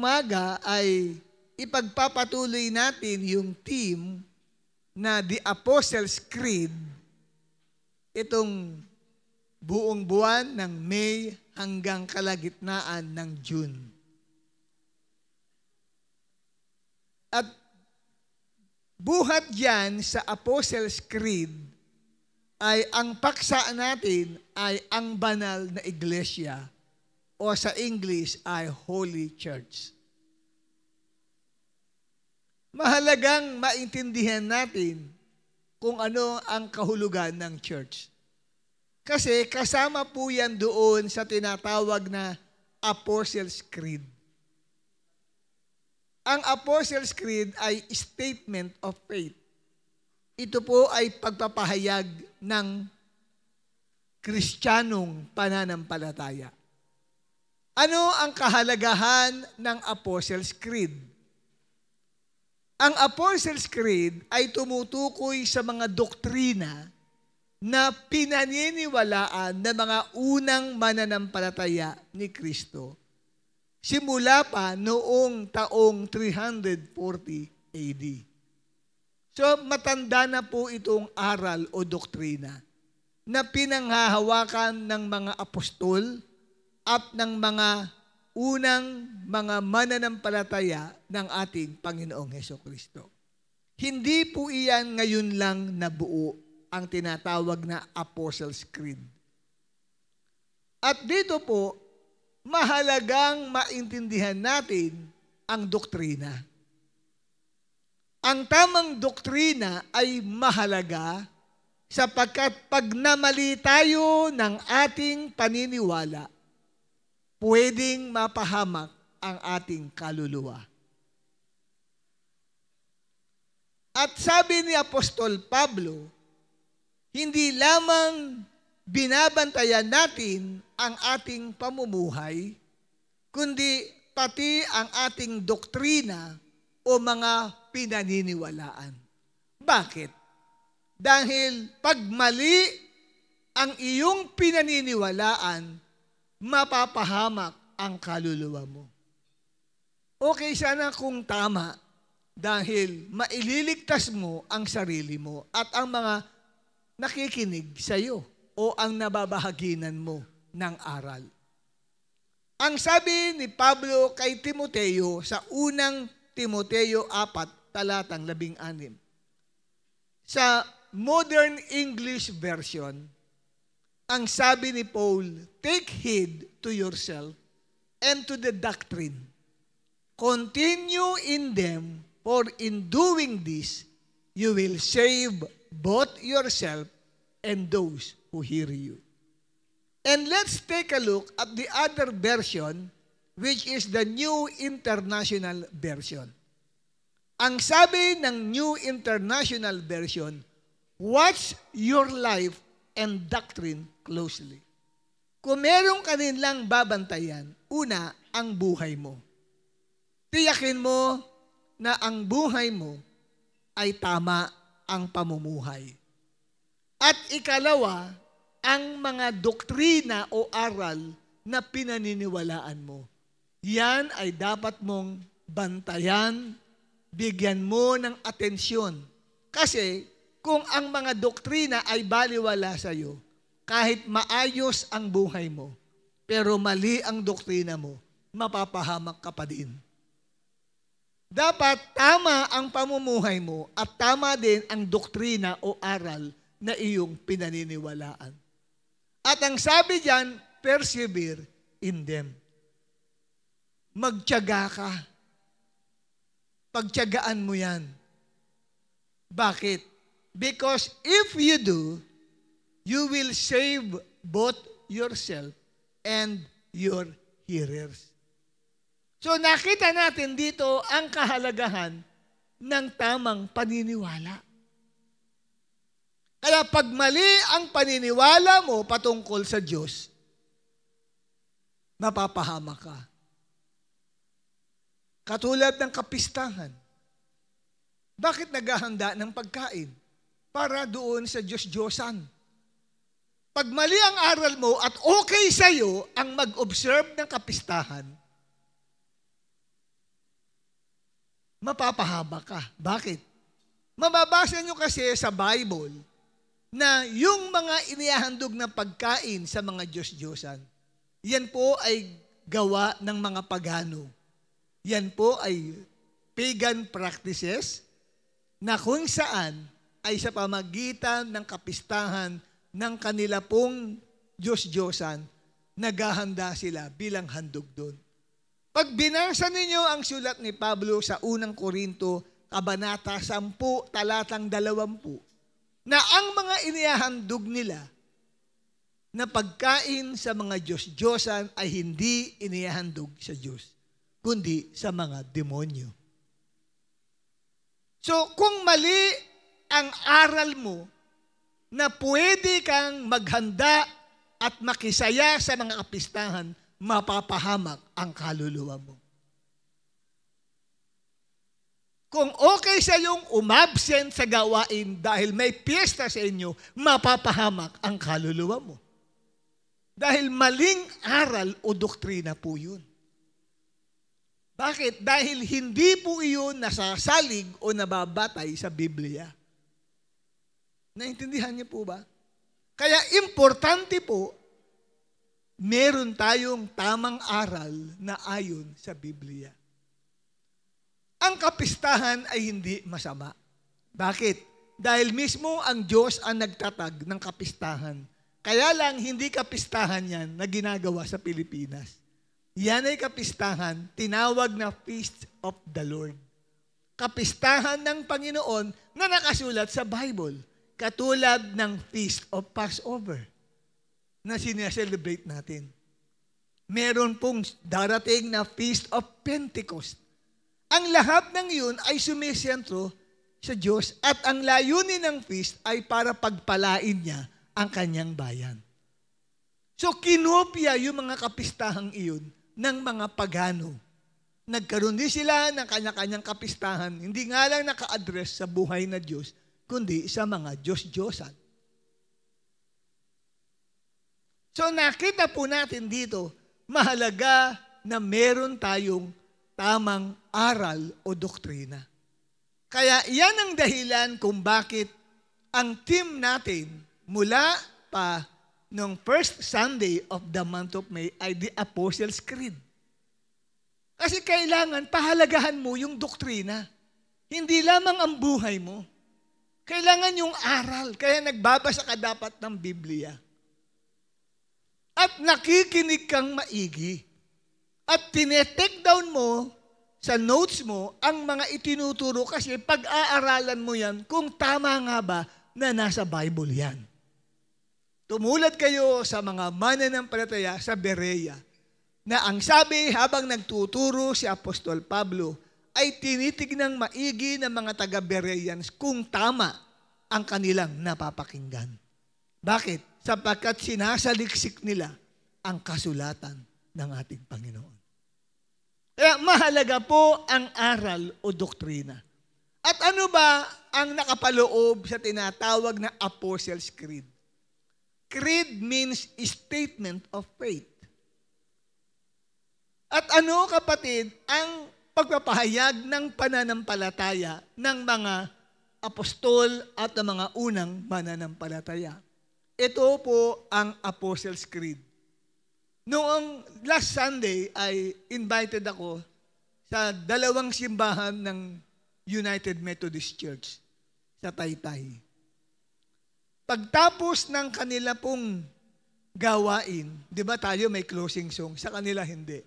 umaga ay ipagpapatuloy natin yung theme na The Apostles' Creed, itong buong buwan ng May hanggang kalagitnaan ng June. At buhat diyan sa Apostles' Creed ay ang paksa natin ay ang banal na iglesia o sa English ay Holy Church. Mahalagang maintindihan natin kung ano ang kahulugan ng church. Kasi kasama po yan doon sa tinatawag na Apostles' Creed. Ang Apostles' Creed ay statement of faith. Ito po ay pagpapahayag ng Kristiyanong pananampalataya. Ano ang kahalagahan ng Apostles' Creed? Ang Apostles' Creed ay tumutukoy sa mga doktrina na pinaniniwalaan ng mga unang mananampalataya ni Kristo simula pa noong taong 340 AD. So matanda na po itong aral o doktrina na pinanghahawakan ng mga apostol at ng mga unang mga mananampalataya ng ating Panginoong Hesukristo. Hindi po iyan ngayon lang nabuo ang tinatawag na Apostles' Creed. At dito po, mahalagang maintindihan natin ang doktrina. Ang tamang doktrina ay mahalaga sapagkat pag namali tayo ng ating paniniwala, pwedeng mapahamak ang ating kaluluwa. At sabi ni Apostol Pablo, hindi lamang binabantayan natin ang ating pamumuhay, kundi pati ang ating doktrina o mga pinaniniwalaan. Bakit? Dahil pag mali ang iyong pinaniniwalaan, mapapahamak ang kaluluwa mo. Okay sana kung tama dahil maililigtas mo ang sarili mo at ang mga nakikinig sa iyo o ang nababahaginan mo ng aral. Ang sabi ni Pablo kay Timoteo sa unang Timoteo 4, talatang 16. Sa Modern English Version, ang sabi ni Paul, take heed to yourself and to the doctrine. Continue in them, for in doing this, you will save both yourself and those who hear you. And let's take a look at the other version, which is the New International Version. Ang sabi ng New International Version, watch your life and doctrine closely. Kung merong kanilang babantayan, una, ang buhay mo. Tiyakin mo na ang buhay mo ay tama ang pamumuhay. At ikalawa, ang mga doktrina o aral na pinaniniwalaan mo. Yan ay dapat mong bantayan, bigyan mo ng atensyon. Kasi kung ang mga doktrina ay baliwala sa iyo, kahit maayos ang buhay mo, pero mali ang doktrina mo, mapapahamak ka pa din. Dapat tama ang pamumuhay mo at tama din ang doktrina o aral na iyong pinaniniwalaan. At ang sabi diyan, persevere in them. Magtiyaga ka. Pagtiyagaan mo yan. Bakit? Because if you do, you will save both yourself and your hearers. So nakita natin dito ang kahalagahan ng tamang paniniwala. Kaya pag mali ang paniniwala mo patungkol sa Diyos, mapapahamak ka. Katulad ng kapistahan. Bakit naghahanda ng pagkain? Para doon sa Diyos-Diyosan. Pag mali ang aral mo at okay sa'yo ang mag-observe ng kapistahan, mapapahaba ka. Bakit? Mababasa nyo kasi sa Bible na yung mga inihahandog na pagkain sa mga Diyos-Diyosan, yan po ay gawa ng mga pagano. Yan po ay pagan practices na kung saan ay sa pamagitan ng kapistahan ng kanila pong Diyos-Diyosan, naghahanda sila bilang handog doon. Pag binasa ninyo ang sulat ni Pablo sa unang Korinto, Kabanata 10, talatang 20, na ang mga inihahandog nila na pagkain sa mga Diyos-Diyosan ay hindi inihahandog sa Diyos, kundi sa mga demonyo. So, kung mali ang aral mo na pwede kang maghanda at makisaya sa mga kapistahan, mapapahamak ang kaluluwa mo. Kung okay sa yung umabsent sa gawain dahil may piyesta sa inyo, mapapahamak ang kaluluwa mo. Dahil maling aral o doktrina po yun. Bakit? Dahil hindi po iyon nasasalig o nababatay sa Biblia. Naintindihan niyo po ba? Kaya importante po, meron tayong tamang aral na ayon sa Biblia. Ang kapistahan ay hindi masama. Bakit? Dahil mismo ang Diyos ang nagtatag ng kapistahan. Kaya lang hindi kapistahan yan na ginagawa sa Pilipinas. Yan ay kapistahan, tinawag na Feast of the Lord. Kapistahan ng Panginoon na nakasulat sa Bible. Katulad ng Feast of Passover na sineselebrate natin. Meron pong darating na Feast of Pentecost. Ang lahat ng yun ay sumisentro sa Diyos at ang layunin ng feast ay para pagpalain niya ang kanyang bayan. So kinopya yung mga kapistahang iyon ng mga pagano. Nagkaroon din sila ng kanya-kanyang kapistahan, hindi nga lang naka-address sa buhay na Diyos, kundi sa mga Diyos-Diyosan. So nakita po natin dito, mahalaga na meron tayong tamang aral o doktrina. Kaya yan ang dahilan kung bakit ang team natin mula pa noong first Sunday of the month of May ay the Apostles' Creed. Kasi kailangan pahalagahan mo yung doktrina. Hindi lamang ang buhay mo. Kailangan yung aral. Kaya nagbabasa ka dapat ng Biblia. At nakikinig kang maigi. At tinetake down mo sa notes mo ang mga itinuturo kasi pag-aaralan mo yan kung tama nga ba na nasa Bible yan. Tumulad kayo sa mga mananampalataya sa Berea na ang sabi habang nagtuturo si Apostol Pablo ay tinitignang maigi ng mga taga-Bereans kung tama ang kanilang napapakinggan. Bakit? Sapagkat sinasaliksik nila ang kasulatan ng ating Panginoon. Kaya mahalaga po ang aral o doktrina. At ano ba ang nakapaloob sa tinatawag na Apostles' Creed? Creed means statement of faith. At ano kapatid, ang pagpapahayag ng pananampalataya ng mga apostol at ng mga unang mananampalataya. Ito po ang Apostles' Creed. Noong last Sunday ay invited ako sa 2 simbahan ng United Methodist Church sa Taytay. Pagtapos ng kanila pong gawain, di ba tayo may closing song, sa kanila hindi.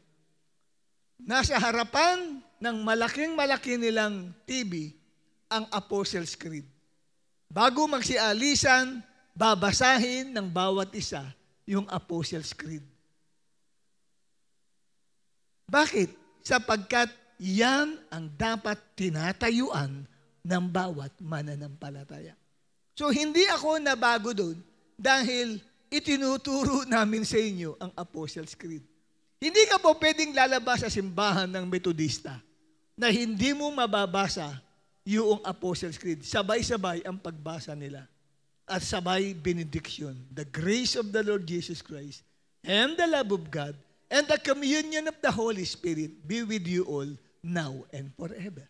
Nasa harapan ng malaking-malaki nilang TV ang Apostles' Creed. Bago magsialisan, babasahin ng bawat isa yung Apostles' Creed. Bakit? Sapagkat yan ang dapat tinatayuan ng bawat mananampalataya. So hindi ako nabago doon dahil itinuturo namin sa inyo ang Apostles' Creed. Hindi ka po pwedeng lalabas sa simbahan ng Metodista na hindi mo mababasa yung Apostles' Creed. Sabay-sabay ang pagbasa nila. At sabay benediction. The grace of the Lord Jesus Christ and the love of God and the communion of the Holy Spirit be with you all now and forever.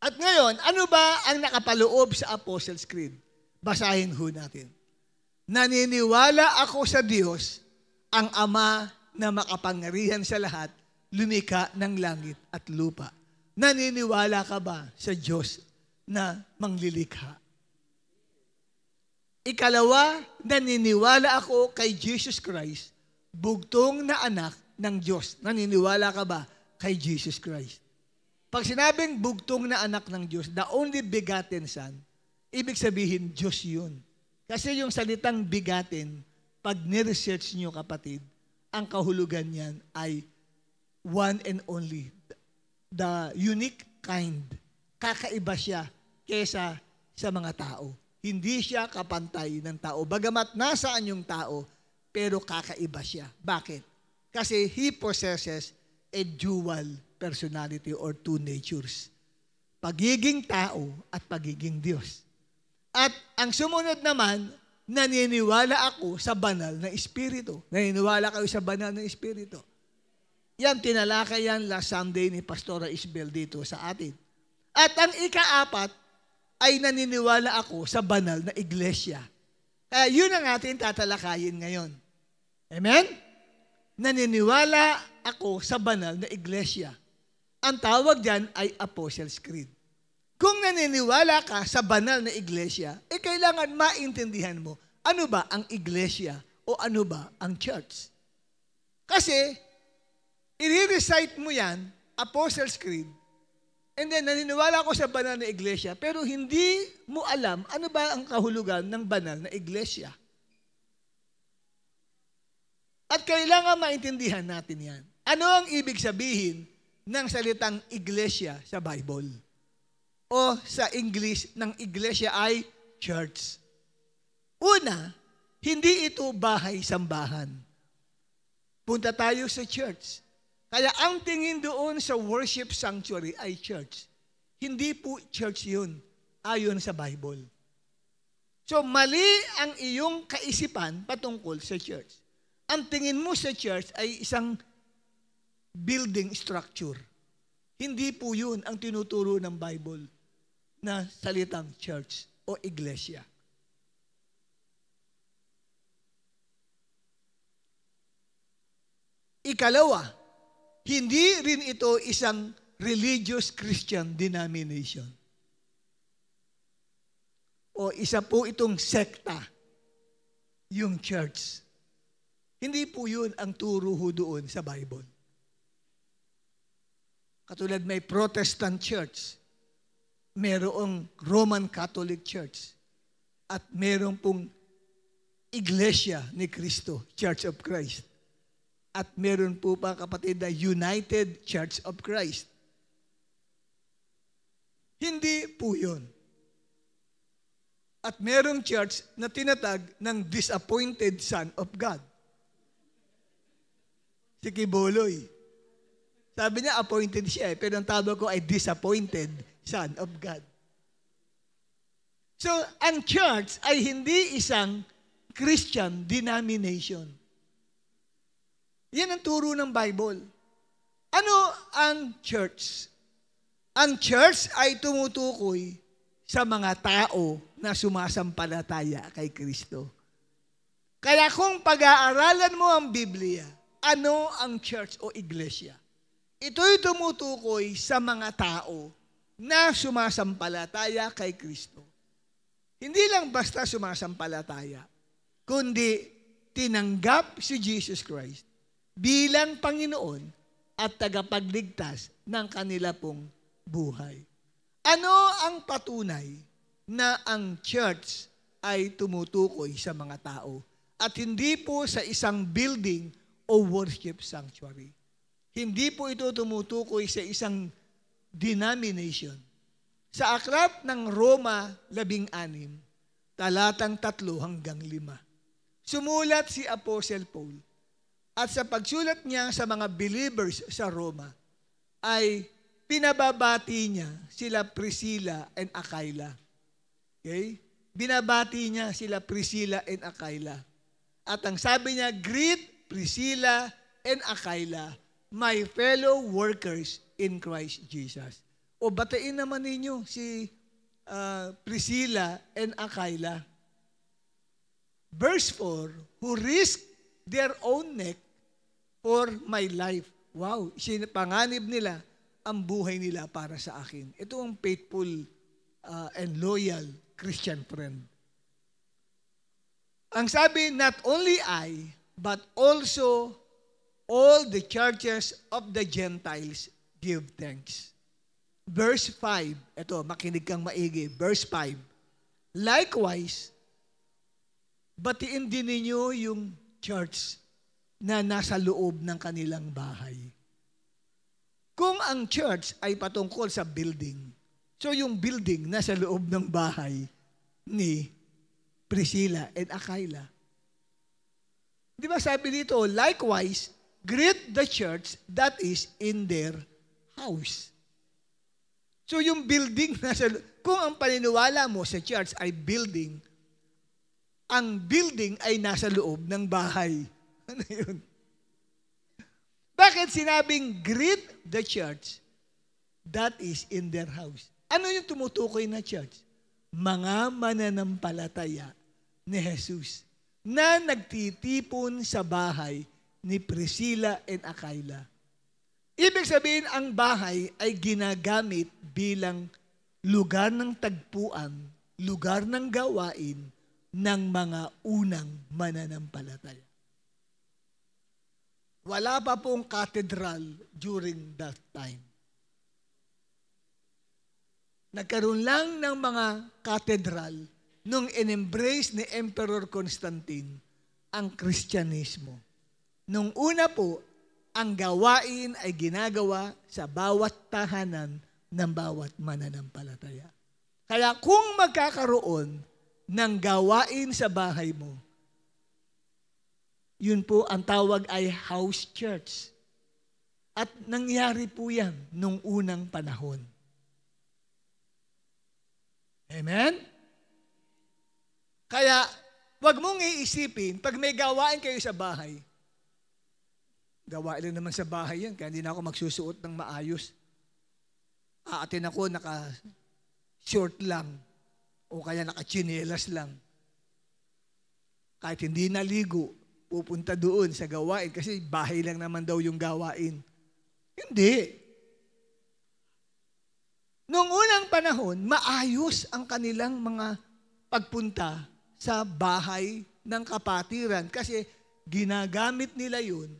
At ngayon, ano ba ang nakapaloob sa Apostles' Creed? Basahin ho natin. Naniniwala ako sa Diyos, ang Ama na makapangyarihan sa lahat, lumikha ng langit at lupa. Naniniwala ka ba sa Diyos na manglilikha? Ikalawa, naniniwala ako kay Jesus Christ, bugtong na anak ng Diyos. Naniniwala ka ba kay Jesus Christ? Pag sinabing bugtong na anak ng Diyos, the only begotten Son, ibig sabihin, Diyos yun. Kasi yung salitang begotten, pag niresearch nyo kapatid, ang kahulugan niyan ay one and only. The unique kind. Kakaiba siya kesa sa mga tao. Hindi siya kapantay ng tao. Bagamat nasaan yung tao, pero kakaiba siya. Bakit? Kasi He possesses a dual personality or two natures. Pagiging tao at pagiging Diyos. At ang sumunod naman, naniniwala ako sa banal na Espiritu. Naniniwala kayo sa banal na Espiritu. Yan, tinalakay yan last Sunday ni Pastora Isabel dito sa atin. At ang ikaapat ay naniniwala ako sa banal na iglesia. Kaya yun ang ating tatalakayin ngayon. Amen? Naniniwala ako sa banal na iglesia. Ang tawag dyan ay Apostles' Creed. Kung naniniwala ka sa banal na iglesia, kailangan maintindihan mo, ano ba ang iglesia o ano ba ang church? Kasi, i-recite mo yan, Apostles' Creed, and then naniniwala ko sa banal na iglesia, pero hindi mo alam ano ba ang kahulugan ng banal na iglesia. At kailangan maintindihan natin yan. Ano ang ibig sabihin ng salitang iglesia sa Bible? O sa English, ng iglesia ay church. Una, hindi ito bahay-sambahan. Punta tayo sa church. Kaya ang tingin doon sa worship sanctuary ay church. Hindi po church yun, ayon sa Bible. So mali ang iyong kaisipan patungkol sa church. Ang tingin mo sa church ay isang building structure. Hindi po yun ang tinuturo ng Bible na salitang church o iglesia. Ikalawa, hindi rin ito isang religious Christian denomination. O isa po itong sekta, yung church. Hindi po yun ang turo ho doon sa Bible. Katulad may Protestant church, mayroong Roman Catholic Church, at mayroong pong Iglesia ni Cristo, Church of Christ. At meron po pa kapatid na United Church of Christ. Hindi po yun. At merong church na tinatag ng disappointed Son of God. Si Kiboloy. Sabi niya, appointed siya pero ang tawag ko ay disappointed Son of God. So, ang church ay hindi isang Christian denomination. Yan ang turo ng Bible. Ano ang church? Ang church ay tumutukoy sa mga tao na sumasampalataya kay Kristo. Kaya kung pag-aaralan mo ang Biblia, ano ang church o iglesia? Ito'y tumutukoy sa mga tao na sumasampalataya kay Kristo. Hindi lang basta sumasampalataya, kundi tinanggap si Jesus Christ bilang Panginoon at tagapagligtas ng kanila pong buhay. Ano ang patunay na ang church ay tumutukoy sa mga tao at hindi po sa isang building o worship sanctuary? Hindi po ito tumutukoy sa isang denomination. Sa aklat ng Roma 16, talatang 3 hanggang 5, sumulat si Apostle Paul at sa pagsulat niya sa mga believers sa Roma ay pinababati niya sila Priscilla and Aquila. Okay? Binabati niya sila Priscilla and Aquila. At ang sabi niya, greet Priscilla and Aquila, my fellow workers in Christ Jesus. O batiin naman ninyo si Priscilla and Aquila. Verse 4, who risked their own neck for my life. Wow, panganib nila ang buhay nila para sa akin. Ito ang faithful and loyal Christian friend. Ang sabi, not only I, but also all the churches of the Gentiles give thanks. Verse 5, ito, makinig kang maigi. Verse 5, likewise, batiin din ninyo yung church na nasa loob ng kanilang bahay. Kung ang church ay patungkol sa building, so yung building nasa loob ng bahay ni Priscilla and Aquila. Di ba sabi dito, likewise, greet the church that is in their house. So yung building, kung ang paniniwala mo sa church ay building, ang building ay nasa loob ng bahay. Ano yun? Bakit sinabing greet the church that is in their house? Ano yung tumutukoy na church? Mga mananampalataya ni Jesus na nagtitipon sa bahay ni Priscilla and Aquila. Ibig sabihin, ang bahay ay ginagamit bilang lugar ng tagpuan, lugar ng gawain ng mga unang mananampalataya. Wala pa pong cathedral during that time. Nagkaroon lang ng mga cathedral nung in-embrace ni Emperor Constantine ang Kristyanismo. Nung una po, ang gawain ay ginagawa sa bawat tahanan ng bawat mananampalataya. Kaya kung magkakaroon ng gawain sa bahay mo, yun po ang tawag ay house church. At nangyari po yan nung unang panahon. Amen? Kaya, wag mong iisipin, pag may gawain kayo sa bahay, gawain lang naman sa bahay yan, kaya hindi na ako magsusuot ng maayos. Aatin ako naka-short lang, o kaya naka-chinelas lang. Kahit hindi naligo, pupunta doon sa gawain, kasi bahay lang naman daw yung gawain. Hindi. Noong unang panahon, maayos ang kanilang mga pagpunta sa bahay ng kapatiran kasi ginagamit nila yun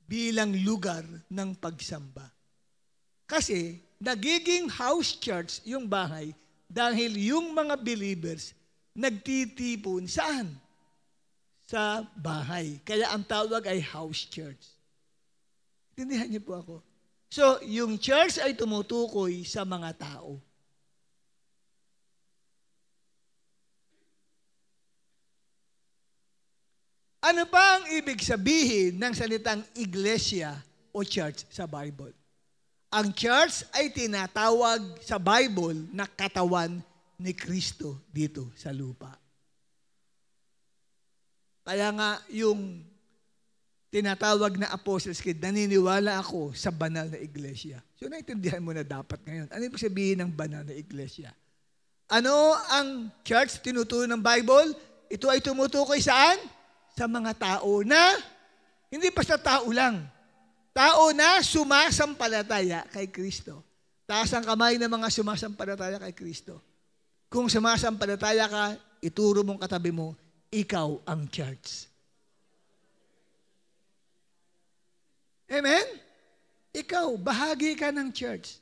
bilang lugar ng pagsamba. Kasi nagiging house church yung bahay dahil yung mga believers nagtitipon saan? Sa bahay. Kaya ang tawag ay house church. Tindihan niyo po ako. So, yung church ay tumutukoy sa mga tao. Ano pa ang ibig sabihin ng salitang iglesia o church sa Bible? Ang church ay tinatawag sa Bible na katawan ni Kristo dito sa lupa. Kaya nga yung tinatawag na Apostles' Creed, naniniwala ako sa banal na iglesia. So naintindihan mo na dapat ngayon. Ano ibig sabihin ng banal na iglesia? Ano ang church tinuturo ng Bible? Ito ay tumutukoy saan? Sa mga tao na, hindi basta tao lang. Tao na sumasampalataya kay Kristo. Taas ang kamay ng mga sumasampalataya kay Kristo. Kung sumasampalataya ka, ituro mong katabi mo, ikaw ang church. Amen? Ikaw, bahagi ka ng church.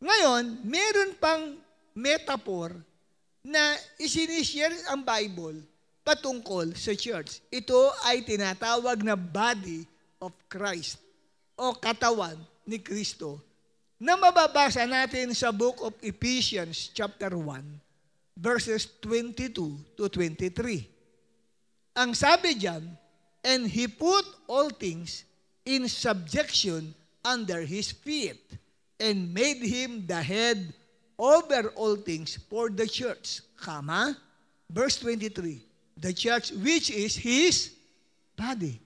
Ngayon, meron pang metaphor na isinishare ang Bible patungkol sa church. Ito ay tinatawag na body of Christ o katawan ni Kristo na mababasa natin sa book of Ephesians chapter 1 verses 22 to 23. Ang sabi diyan, and He put all things in subjection under His feet and made Him the head over all things for the church. Verse 23. The church which is His body.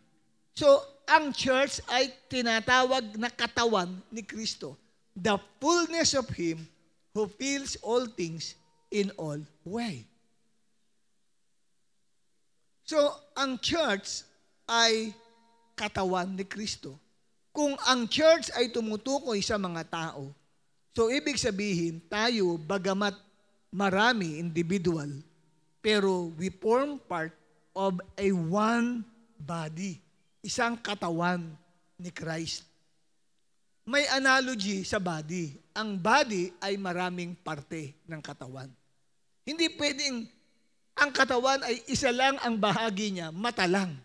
So, ang church ay tinatawag na katawan ni Kristo. the fullness of Him who fills all things in all way. So, ang church ay katawan ni Kristo. Kung ang church ay tumutukoy sa mga tao, so ibig sabihin, tayo, bagamat marami, individual, pero we form part of a one body, isang katawan ni Christ. May analogy sa body. Ang body ay maraming parte ng katawan. Hindi pwedeng ang katawan ay isa lang ang bahagi niya, mata lang.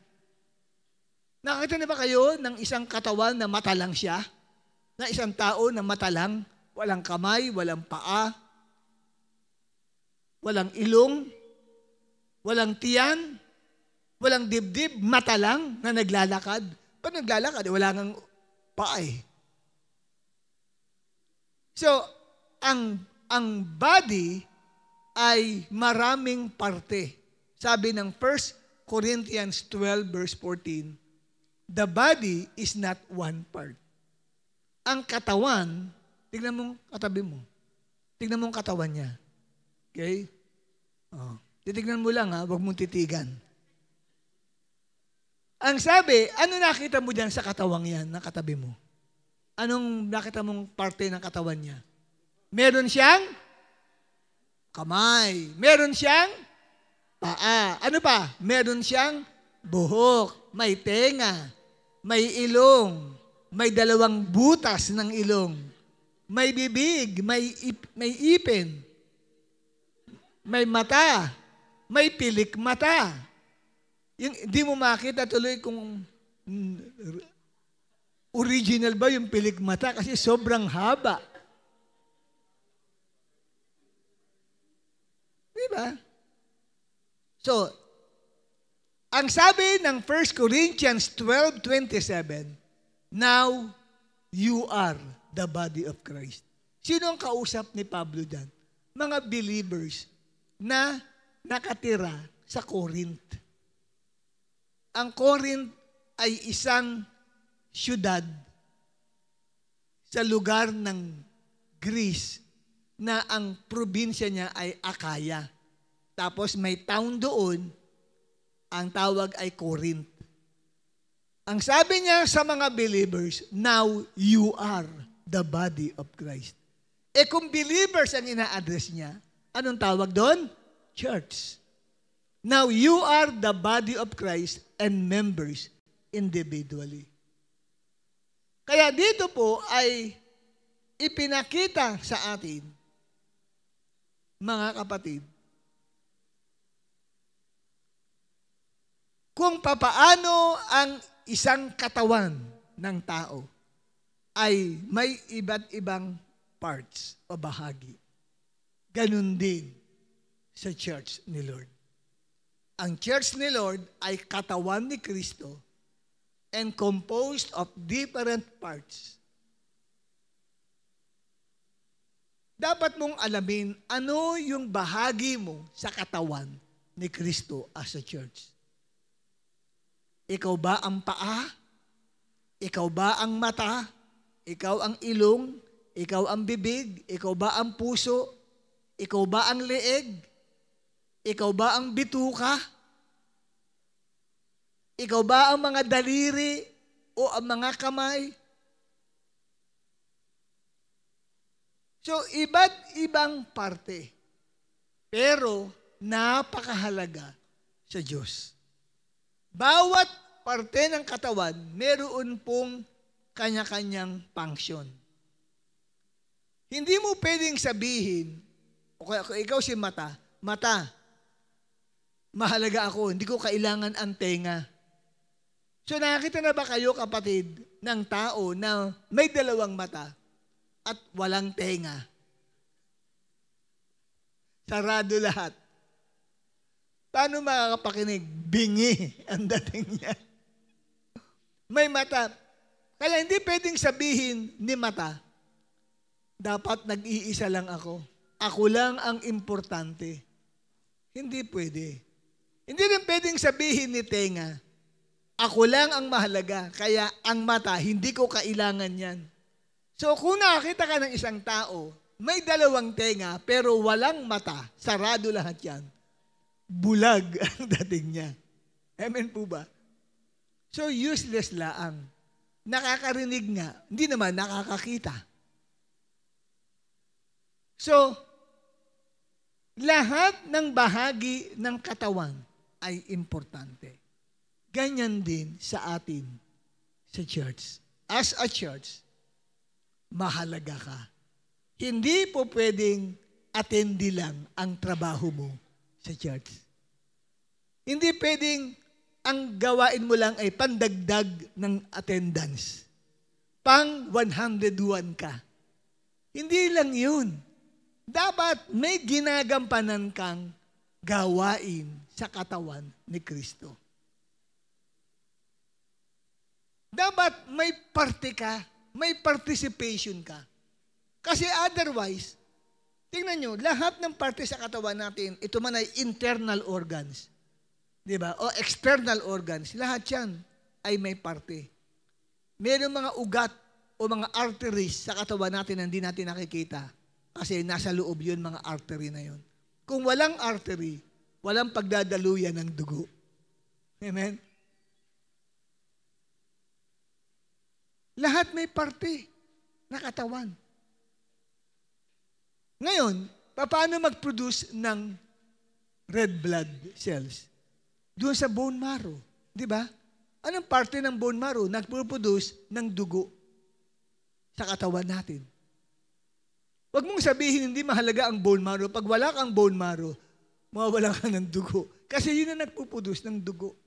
Nakita na ba kayo ng isang katawan na mata lang siya? Na isang tao na mata lang, walang kamay, walang paa, walang ilong, walang tiyan, walang dibdib, mata lang na naglalakad. Pag naglalakad, wala ngang paa eh. So, ang body ay maraming parte. Sabi ng 1 Corinthians 12 verse 14, the body is not one part. Ang katawan, tignan mo katabi mo. Tignan mo ang katawan niya. Okay? Oh. Titignan mo lang ha, huwag mong titigan. Ang sabi, ano nakita mo dyan sa katawang yan, na katabi mo? Anong nakita mong parte ng katawan niya? Meron siyang kamay. Meron siyang paa. Ano pa? Meron siyang buhok. May tenga. May ilong. May dalawang butas ng ilong. May bibig. May ipin. May mata. May pilik mata. Hindi mo makita tuloy kung original ba yung pilik mata kasi sobrang haba. Diba? So, ang sabi ng 1 Corinthians 12:27, now you are the body of Christ. Sino ang kausap ni Pablo dyan? Mga believers na nakatira sa Corinth. Ang Corinth ay isang siyudad sa lugar ng Greece na ang probinsya niya ay Akaya. Tapos may town doon, ang tawag ay Corinth. Ang sabi niya sa mga believers, now you are the body of Christ. Kung believers ang ina-address niya, anong tawag doon? Church. Now you are the body of Christ and members individually. Kaya dito po ay ipinakita sa atin, mga kapatid, kung papaano ang isang katawan ng tao ay may iba't ibang parts o bahagi. Ganun din sa church ni Lord. Ang church ni Lord ay katawan ni Kristo and composed of different parts. Dapat mong alamin ano yung bahagi mo sa katawan ni Kristo as a church. Ikaw ba ang paa? Ikaw ba ang mata? Ikaw ang ilong? Ikaw ang bibig? Ikaw ba ang puso? Ikaw ba ang leeg? Ikaw ba ang bituka? Ikaw ba ang mga daliri o ang mga kamay? So, iba't ibang parte. Pero, napakahalaga sa Diyos. Bawat parte ng katawan, meron pong kanya-kanyang function. Hindi mo pwedeng sabihin, okay, ikaw si mata, mahalaga ako, hindi ko kailangan ang tenga. So nakakita na ba kayo, kapatid, ng tao na may dalawang mata at walang tenga? Sarado lahat. Paano makakapakinig? Bingi ang dating niya. May mata. Kaya hindi pwedeng sabihin ni mata, dapat nag-iisa lang ako. Ako lang ang importante. Hindi pwede. Hindi rin pwedeng sabihin ni tenga, ako lang ang mahalaga, kaya ang mata, hindi ko kailangan yan. So kung nakakita ka ng isang tao, may dalawang tenga pero walang mata, sarado lahat yan, bulag ang dating niya. Amen po ba? So useless laang. Nakakarinig nga, hindi naman nakakakita. So, lahat ng bahagi ng katawan ay importante. Ganyan din sa atin sa church. As a church, mahalaga ka. Hindi po pwedeng attendee lang ang trabaho mo sa church. Hindi pwedeng ang gawain mo lang ay pandagdag ng attendance. Pang 101 ka. Hindi lang yun. Dapat may ginagampanan kang gawain sa katawan ni Kristo. Dapat may parte ka, may participation ka. Kasi otherwise, tingnan nyo, lahat ng parte sa katawan natin, ito man ay internal organs. Diba? O external organs, lahat yan ay may parte. Mayroong mga ugat o mga arteries sa katawan natin na hindi natin nakikita. Kasi nasa loob yun, mga artery na yun. Kung walang artery, walang pagdadaluyan ng dugo. Amen? Lahat may parte na katawan. Ngayon, paano mag-produce ng red blood cells? Doon sa bone marrow. Di ba? Anong parte ng bone marrow? Nagpo-produce ng dugo sa katawan natin. Huwag mong sabihin hindi mahalaga ang bone marrow. Pag wala kang bone marrow, mawawala ka ng dugo. Kasi yun ang nagpo-produce ng dugo.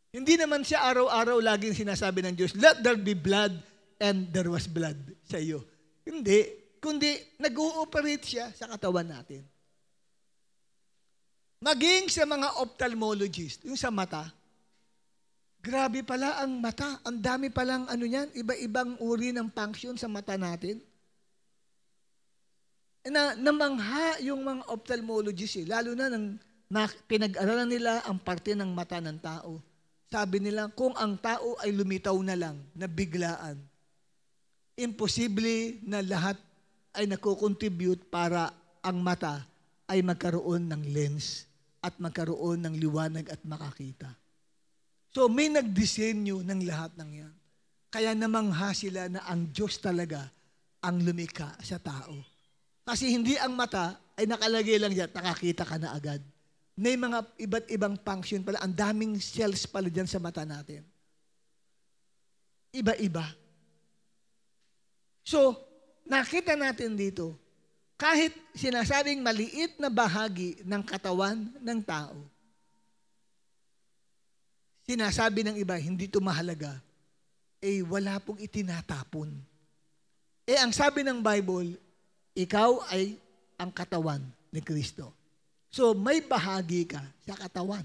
Hindi naman siya araw-araw laging sinasabi ng Diyos, let there be blood and there was blood sa iyo. Hindi. Kundi nag-ooperate siya sa katawan natin. Maging sa mga ophthalmologist, yung sa mata, grabe pala ang mata. Ang dami palang iba-ibang uri ng function sa mata natin. Namangha yung mga ophthalmologist, lalo na nang pinag-aralan nila ang parte ng mata ng tao. Sabi nila, kung ang tao ay lumitaw na lang, na biglaan, imposible na lahat ay nakukontribute para ang mata ay magkaroon ng lens at magkaroon ng liwanag at makakita. So may nagdisenyo ng lahat ng yan. Kaya namangha sila na ang Diyos talaga ang lumikha sa tao. Kasi hindi ang mata ay nakalagay lang dyan, nakakita ka na agad. May mga iba't ibang function pala, ang daming cells pala dyan sa mata natin. Iba-iba. So, nakita natin dito, kahit sinasabing maliit na bahagi ng katawan ng tao, sinasabi ng iba, hindi ito mahalaga, wala pong itinatapon. Ang sabi ng Bible, ikaw ay ang katawan ni Kristo. So, may bahagi ka sa katawan.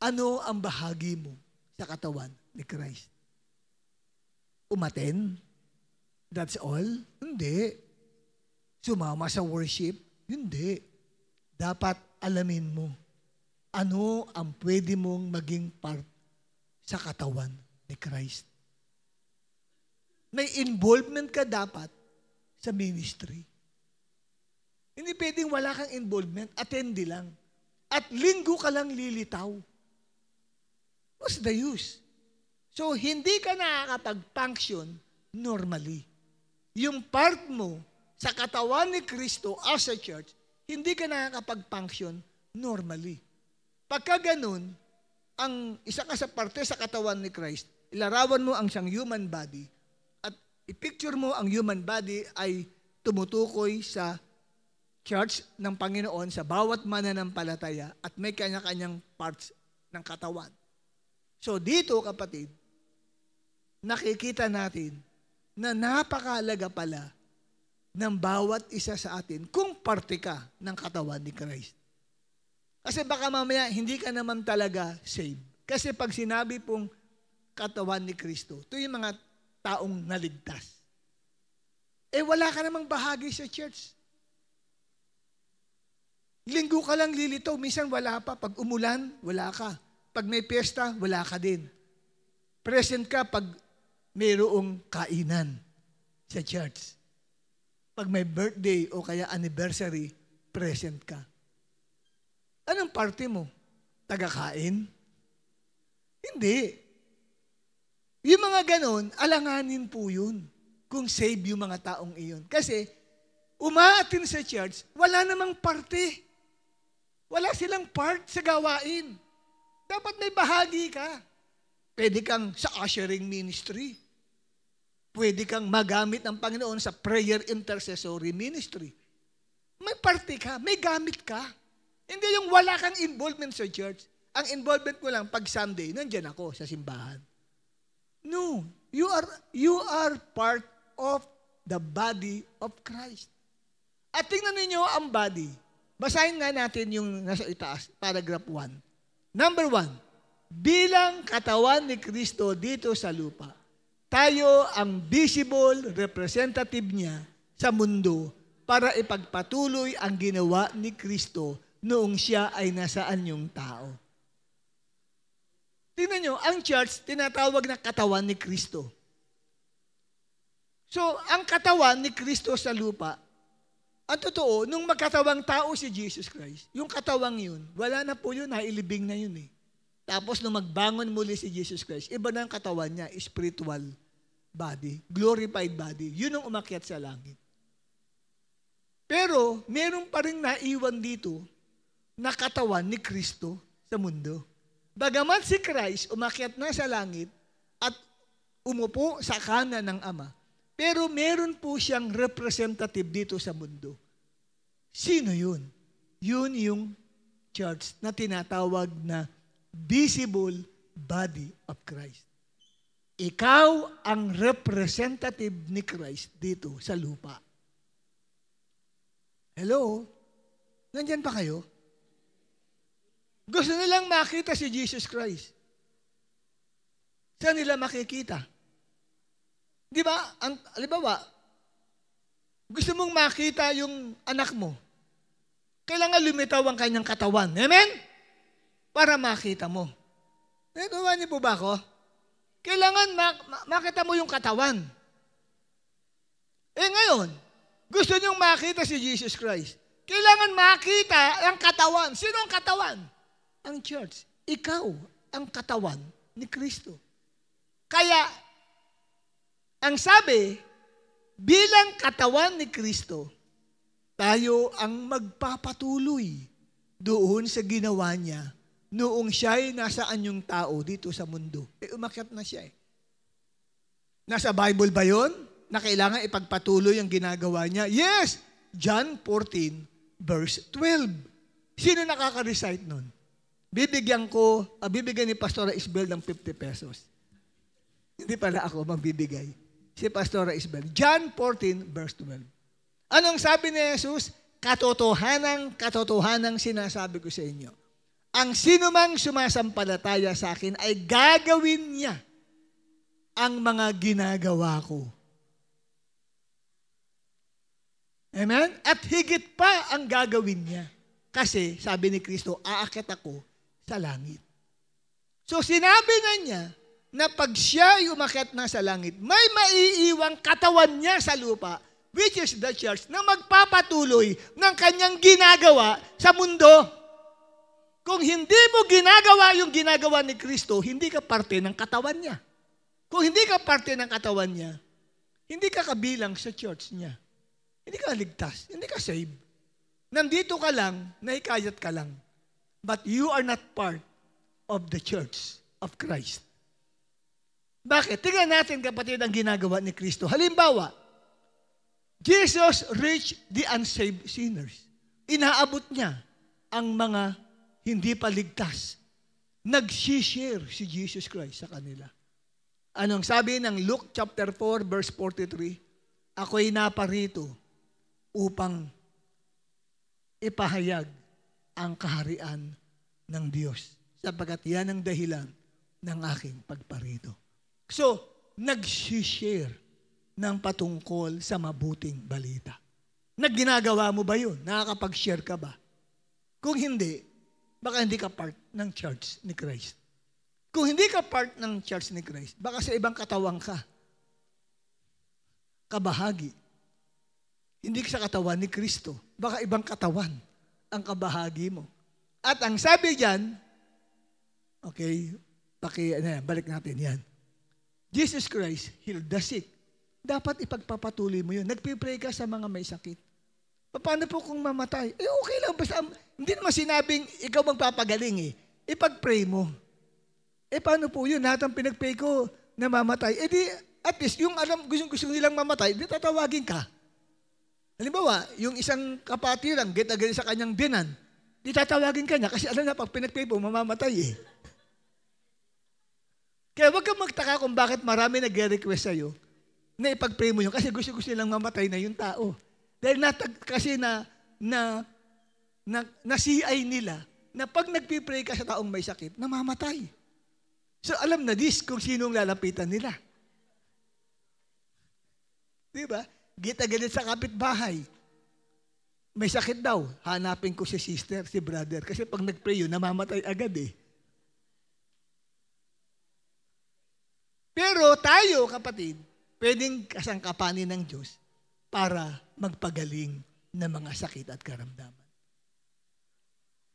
Ano ang bahagi mo sa katawan ni Christ? Umaten? That's all? Hindi. Sumama sa worship? Hindi. Dapat alamin mo ano ang pwede mong maging part sa katawan ni Christ. May involvement ka dapat sa ministry. Hindi pwedeng wala kang involvement, attend lang. At linggo ka lang lilitaw. What's the use? So, hindi ka nakakapag-function normally. Yung part mo sa katawan ni Kristo as a church, hindi ka nakakapag-function normally. Pagka ganun, ang isa ka sa parte sa katawan ni Christ, ilarawan mo ang siyang human body at i-picture mo ang human body ay tumutukoy sa church ng Panginoon sa bawat mananampalataya at may kanya-kanyang parts ng katawan. So dito, kapatid, nakikita natin na napakahalaga pala ng bawat isa sa atin kung parte ka ng katawan ni Christ. Kasi baka mamaya hindi ka naman talaga saved. Kasi pag sinabi pong katawan ni Kristo, ito yung mga taong naligtas. Wala ka namang bahagi sa church. Linggo ka lang lilitaw, minsan wala pa. Pag umulan, wala ka. Pag may piyesta, wala ka din. Present ka pag mayroong kainan sa church. Pag may birthday o kaya anniversary, present ka. Anong party mo? Tagakain? Hindi. Yung mga ganon, alanganin po yun kung save yung mga taong iyon. Kasi, umaatin sa church, wala namang party. Wala silang part sa gawain. Dapat may bahagi ka. Pwede kang sa ushering ministry. Pwede kang magamit ng Panginoon sa prayer intercessory ministry. May party ka, may gamit ka. Hindi yung wala kang involvement sa church. Ang involvement mo lang pag Sunday, nandyan ako sa simbahan. No, you are part of the body of Christ. At tingnan ninyo ang body. Basahin nga natin yung nasa itaas, paragraph 1. Number 1, bilang katawan ni Kristo dito sa lupa, tayo ang visible representative niya sa mundo para ipagpatuloy ang ginawa ni Kristo noong siya ay nasaan yung tao. Tingnan nyo, ang church, tinatawag na katawan ni Kristo. So, ang katawan ni Kristo sa lupa, ang totoo, nung magkatawang tao si Jesus Christ, yung katawang yun, wala na po yun, nailibing na yun eh. Tapos nung magbangon muli si Jesus Christ, iba na ang katawan niya, spiritual body, glorified body. Yun ang umakyat sa langit. Pero, meron pa rin naiwan dito na katawan ni Kristo sa mundo. Bagamat si Christ umakyat na sa langit at umupo sa kanan ng Ama, pero meron po siyang representative dito sa mundo. Sino yun? Yun yung church na tinatawag na visible body of Christ. Ikaw ang representative ni Christ dito sa lupa. Hello? Nandyan pa kayo? Gusto nilang makita si Jesus Christ. Saan nila makikita? Di ba? Halimbawa, gusto mong makita yung anak mo. Kailangan lumitaw ang kanyang katawan. Amen? Para makita mo. Natuwa niyo po ba ako? Kailangan makita mo yung katawan. Ngayon, gusto niyong makita si Jesus Christ. Kailangan makita ang katawan. Sino ang katawan? Ang church. Ikaw ang katawan ni Kristo. Kaya, ang sabi, bilang katawan ni Kristo, tayo ang magpapatuloy doon sa ginawa niya noong siya'y nasaan yung tao dito sa mundo. Umakyat na siya eh. Nasa Bible ba yun? Na kailangan ipagpatuloy ang ginagawa niya? Yes! John 14, verse 12. Sino nakaka-recite nun? Bibigyan ni Pastora Isabel ng 50 pesos. Hindi pala ako magbibigay. Si Pastora Isabel. John 14, verse 12. Anong sabi ni Jesus? Katotohanang sinasabi ko sa inyo. Ang sinumang sumasampalataya sa akin ay gagawin niya ang mga ginagawa ko. Amen? At higit pa ang gagawin niya. Kasi, sabi ni Kristo, aakyat ako sa langit. So, sinabi na niya na pag siya ay umakyat na sa langit, may maiiwang katawan niya sa lupa, which is the church, na magpapatuloy ng kanyang ginagawa sa mundo. Kung hindi mo ginagawa yung ginagawa ni Kristo, hindi ka parte ng katawan niya. Kung hindi ka parte ng katawan niya, hindi ka kabilang sa church niya. Hindi ka ligtas, hindi ka saved. Nandito ka lang, nahikayat ka lang. But you are not part of the church of Christ. Bakit? Tingnan natin, kapatid, ang ginagawa ni Kristo. Halimbawa, Jesus reached the unsaved sinners. Inaabot niya ang mga hindi pa ligtas. Nag-share si Jesus Christ sa kanila. Anong sabi ng Luke chapter 4, verse 43? Ako'y naparito upang ipahayag ang kaharian ng Diyos, sapagkat yan ang dahilan ng aking pagparito. So, nag-share ng patungkol sa mabuting balita. Ginagawa mo ba yun? Nakakapag-share ka ba? Kung hindi, baka hindi ka part ng church ni Christ. Kung hindi ka part ng church ni Christ, baka sa ibang katawang ka. kabahagi. Hindi sa katawan ni Kristo. Baka ibang katawan ang kabahagi mo. At ang sabi diyan, okay, balik natin yan. Jesus Christ healed the sick. Dapat ipagpapatuloy mo yun. Nagpipray ka sa mga may sakit. Paano po kung mamatay? Okay lang. Basta, hindi naman sinabing ikaw magpapagaling eh. Ipag-pray mo. Paano po yun? Lahat ang pinag-pray ko na mamatay. Di, at least, yung alam, gusto nilang mamatay, di tatawagin ka. Halimbawa, yung isang kapatiran, get-again sa kanyang binan, di tatawagin ka niya kasi alam na pag pinag-pray po, mamamatay eh. Kaya huwag kang magtaka kung bakit marami nag-request sa'yo na ipag-pray mo yun kasi gusto nilang mamatay na yung tao. Dahil kasi na-CI nila na pag nagpipray ka sa taong may sakit, namamatay. So alam na kung sinong lalapitan nila. Diba? Gita-galit sa kapitbahay. May sakit daw. Hanapin ko si sister, si brother. Kasi pag nag-pray yun, namamatay agad eh. Pero tayo, kapatid, pwedeng kasangkapanin ng Diyos para magpagaling ng mga sakit at karamdaman.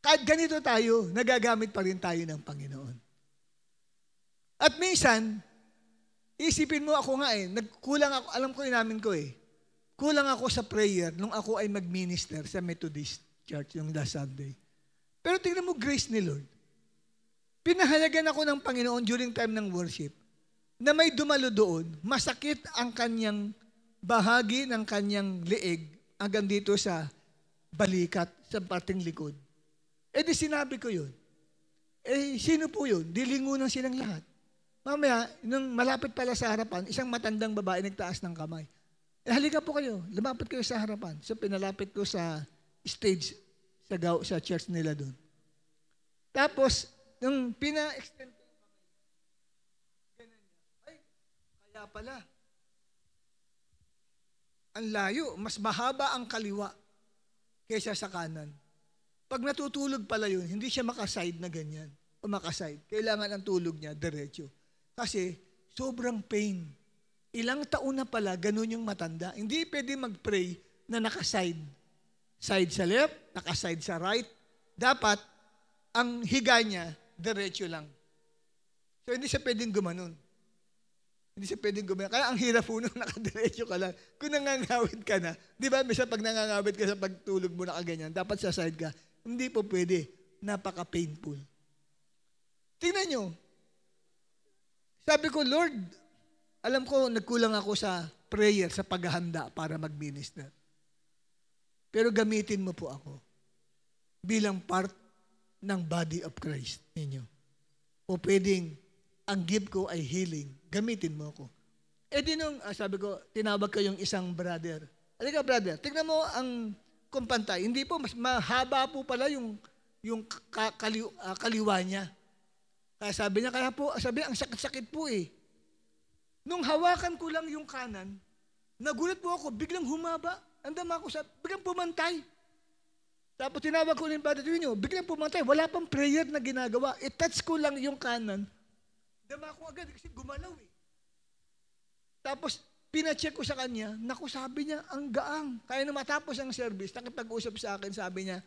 Kahit ganito tayo, nagagamit pa rin tayo ng Panginoon. At minsan, isipin mo ako nga nagkulang ako, alam ko namin ko kulang ako sa prayer nung ako ay mag-minister sa Methodist Church yung last Sunday. Pero tingnan mo grace ni Lord. Pinahalagan ako ng Panginoon during time ng worship na may dumalo doon, masakit ang kanyang bahagi ng kanyang leeg hanggang dito sa balikat, sa parting likod. Di sinabi ko yun. Sino po yun? Dilingunan silang lahat. Mamaya, nung malapit pala sa harapan, isang matandang babae nagtaas ng kamay. Halika po kayo, lumapit kayo sa harapan. So pinalapit ko sa stage sa church nila doon. Tapos, nung pina-extend ko yung kamay, ganun niya, kaya pala, ang layo, mas mahaba ang kaliwa kaysa sa kanan. Pag natutulog pala yun, hindi siya makaside na ganyan. O makaside. Kailangan ang tulog niya, diretso. Kasi, sobrang pain. Ilang taon na pala, ganun yung matanda. Hindi pwede mag-pray na nakaside. Side sa left, nakaside sa right. Dapat, ang higa niya, diretso lang. So, hindi siya pwedeng gumanon. Hindi siya pwedeng gumanon. Kaya ang hirap po nung nakadiretso ka lang. Kung nangangawit ka na, di ba, misa pag nangangawit ka sa pagtulog mo nakaganyan, dapat sa side ka. Hindi po pwede. Napaka-painful. Tingnan nyo. Sabi ko, Lord, alam ko, nagkulang ako sa prayer, sa paghahanda para mag-minister. Pero gamitin mo po ako bilang part ng body of Christ ninyo. O pwedeng, ang gift ko ay healing. Gamitin mo ako. Di nung, sabi ko, tinawag ko yung isang brother. Halika brother, tignan mo ang kumpantay. Hindi po, mas mahaba po pala yung kaliwa niya. Kaya sabi niya, ang sakit-sakit po eh. Nung hawakan ko lang yung kanan, nagulat po ako, biglang humaba. Andama ako biglang pumantay. Tapos tinawag ko rin brother niyo, biglang pumantay. Wala pang prayer na ginagawa. I-touch ko lang yung kanan. Dama ko agad kasi gumalaw eh. Tapos pina-check ko sa kanya, naku sabi niya, ang gaang. Kaya nung matapos ang service, nakipag-usap sa akin, sabi niya,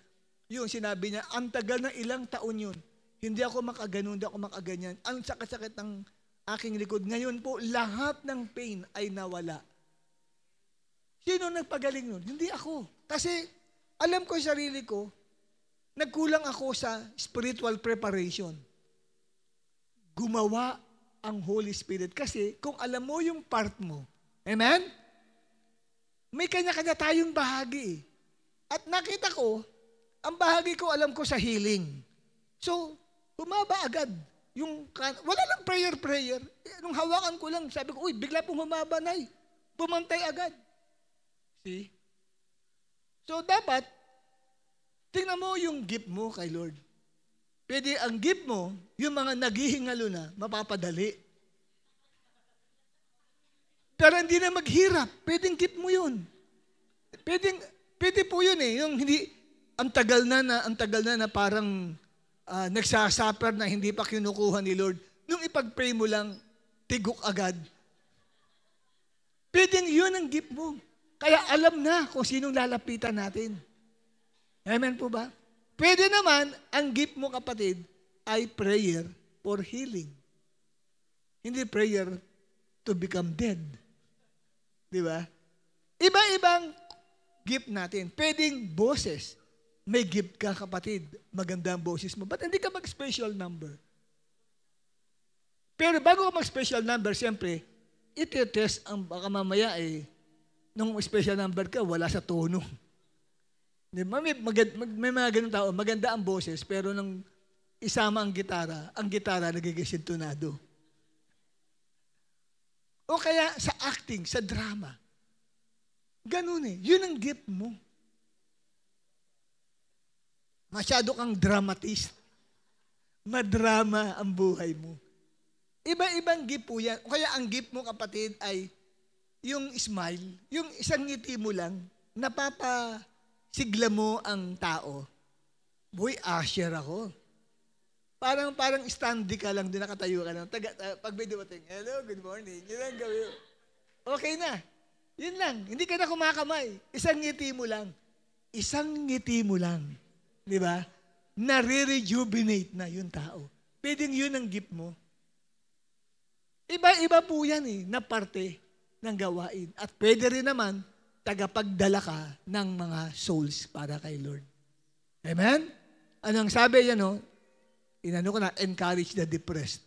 sinabi niya, ang tagal ng ilang taon yun. Hindi ako makaganon, hindi ako makaganyan. Ang sakit-sakit ng aking likod. Ngayon po, lahat ng pain ay nawala. Sino nagpagaling nun? Hindi ako. Kasi alam ko sa sarili ko, nagkulang ako sa spiritual preparation. Gumawa ang Holy Spirit. Kasi kung alam mo yung part mo, amen? May kanya-kanya tayong bahagi. At nakita ko, ang bahagi ko alam ko sa healing. So, humaba agad. Wala lang prayer. Nung hawakan ko lang, sabi ko, bigla pong humaba na Pumantay agad. See? So, dapat, tingnan mo yung gift mo kay Lord. Pwede ang gift mo, yung mga naghihingalo na, mapapadali. Pero hindi na maghirap. Pwedeng gift mo yun. Pwede po yun eh. Yung hindi, ang tagal na parang nagsasuffer na hindi pa kinukuha ni Lord. Nung ipag-pray mo lang, tigok agad. Pwedeng yun ang gift mo. Kaya alam na kung sinong lalapitan natin. Amen po ba? Pwede naman, ang gift mo kapatid, ay prayer for healing. Hindi prayer to become dead. Di ba? Iba-ibang gift natin. Pwedeng boses. May gift ka kapatid. Maganda ang boses mo. Ba't hindi ka mag-special number? Pero bago ka mag-special number, siyempre, iti-test ang baka mamaya nung special number ka, wala sa tono. May mga ganun tao, maganda ang boses, pero nung isama ang gitara nagiging sintonado. O kaya sa acting, sa drama. Ganun yun ang gift mo. Masyado kang dramatist. Madrama ang buhay mo. Iba-ibang gift po yan. O kaya ang gift mo, kapatid, ay yung smile, yung isang ngiti mo lang, napapasigla mo ang tao. Boy, usher ako. Parang standy ka lang, doon nakatayo ka lang. Pag may dumating, hello, good morning. Yun lang gawin. Okay na. Yun lang. Hindi ka na kumakamay. Isang ngiti mo lang. Isang ngiti mo lang. Di ba? Nare-rejuvenate na yung tao. Pwedeng yun ang gift mo. Iba-iba po yan na parte ng gawain. At pwede rin naman, tagapagdala ka ng mga souls para kay Lord. Amen? Anong sabi yan, inano ko na, encourage the depressed.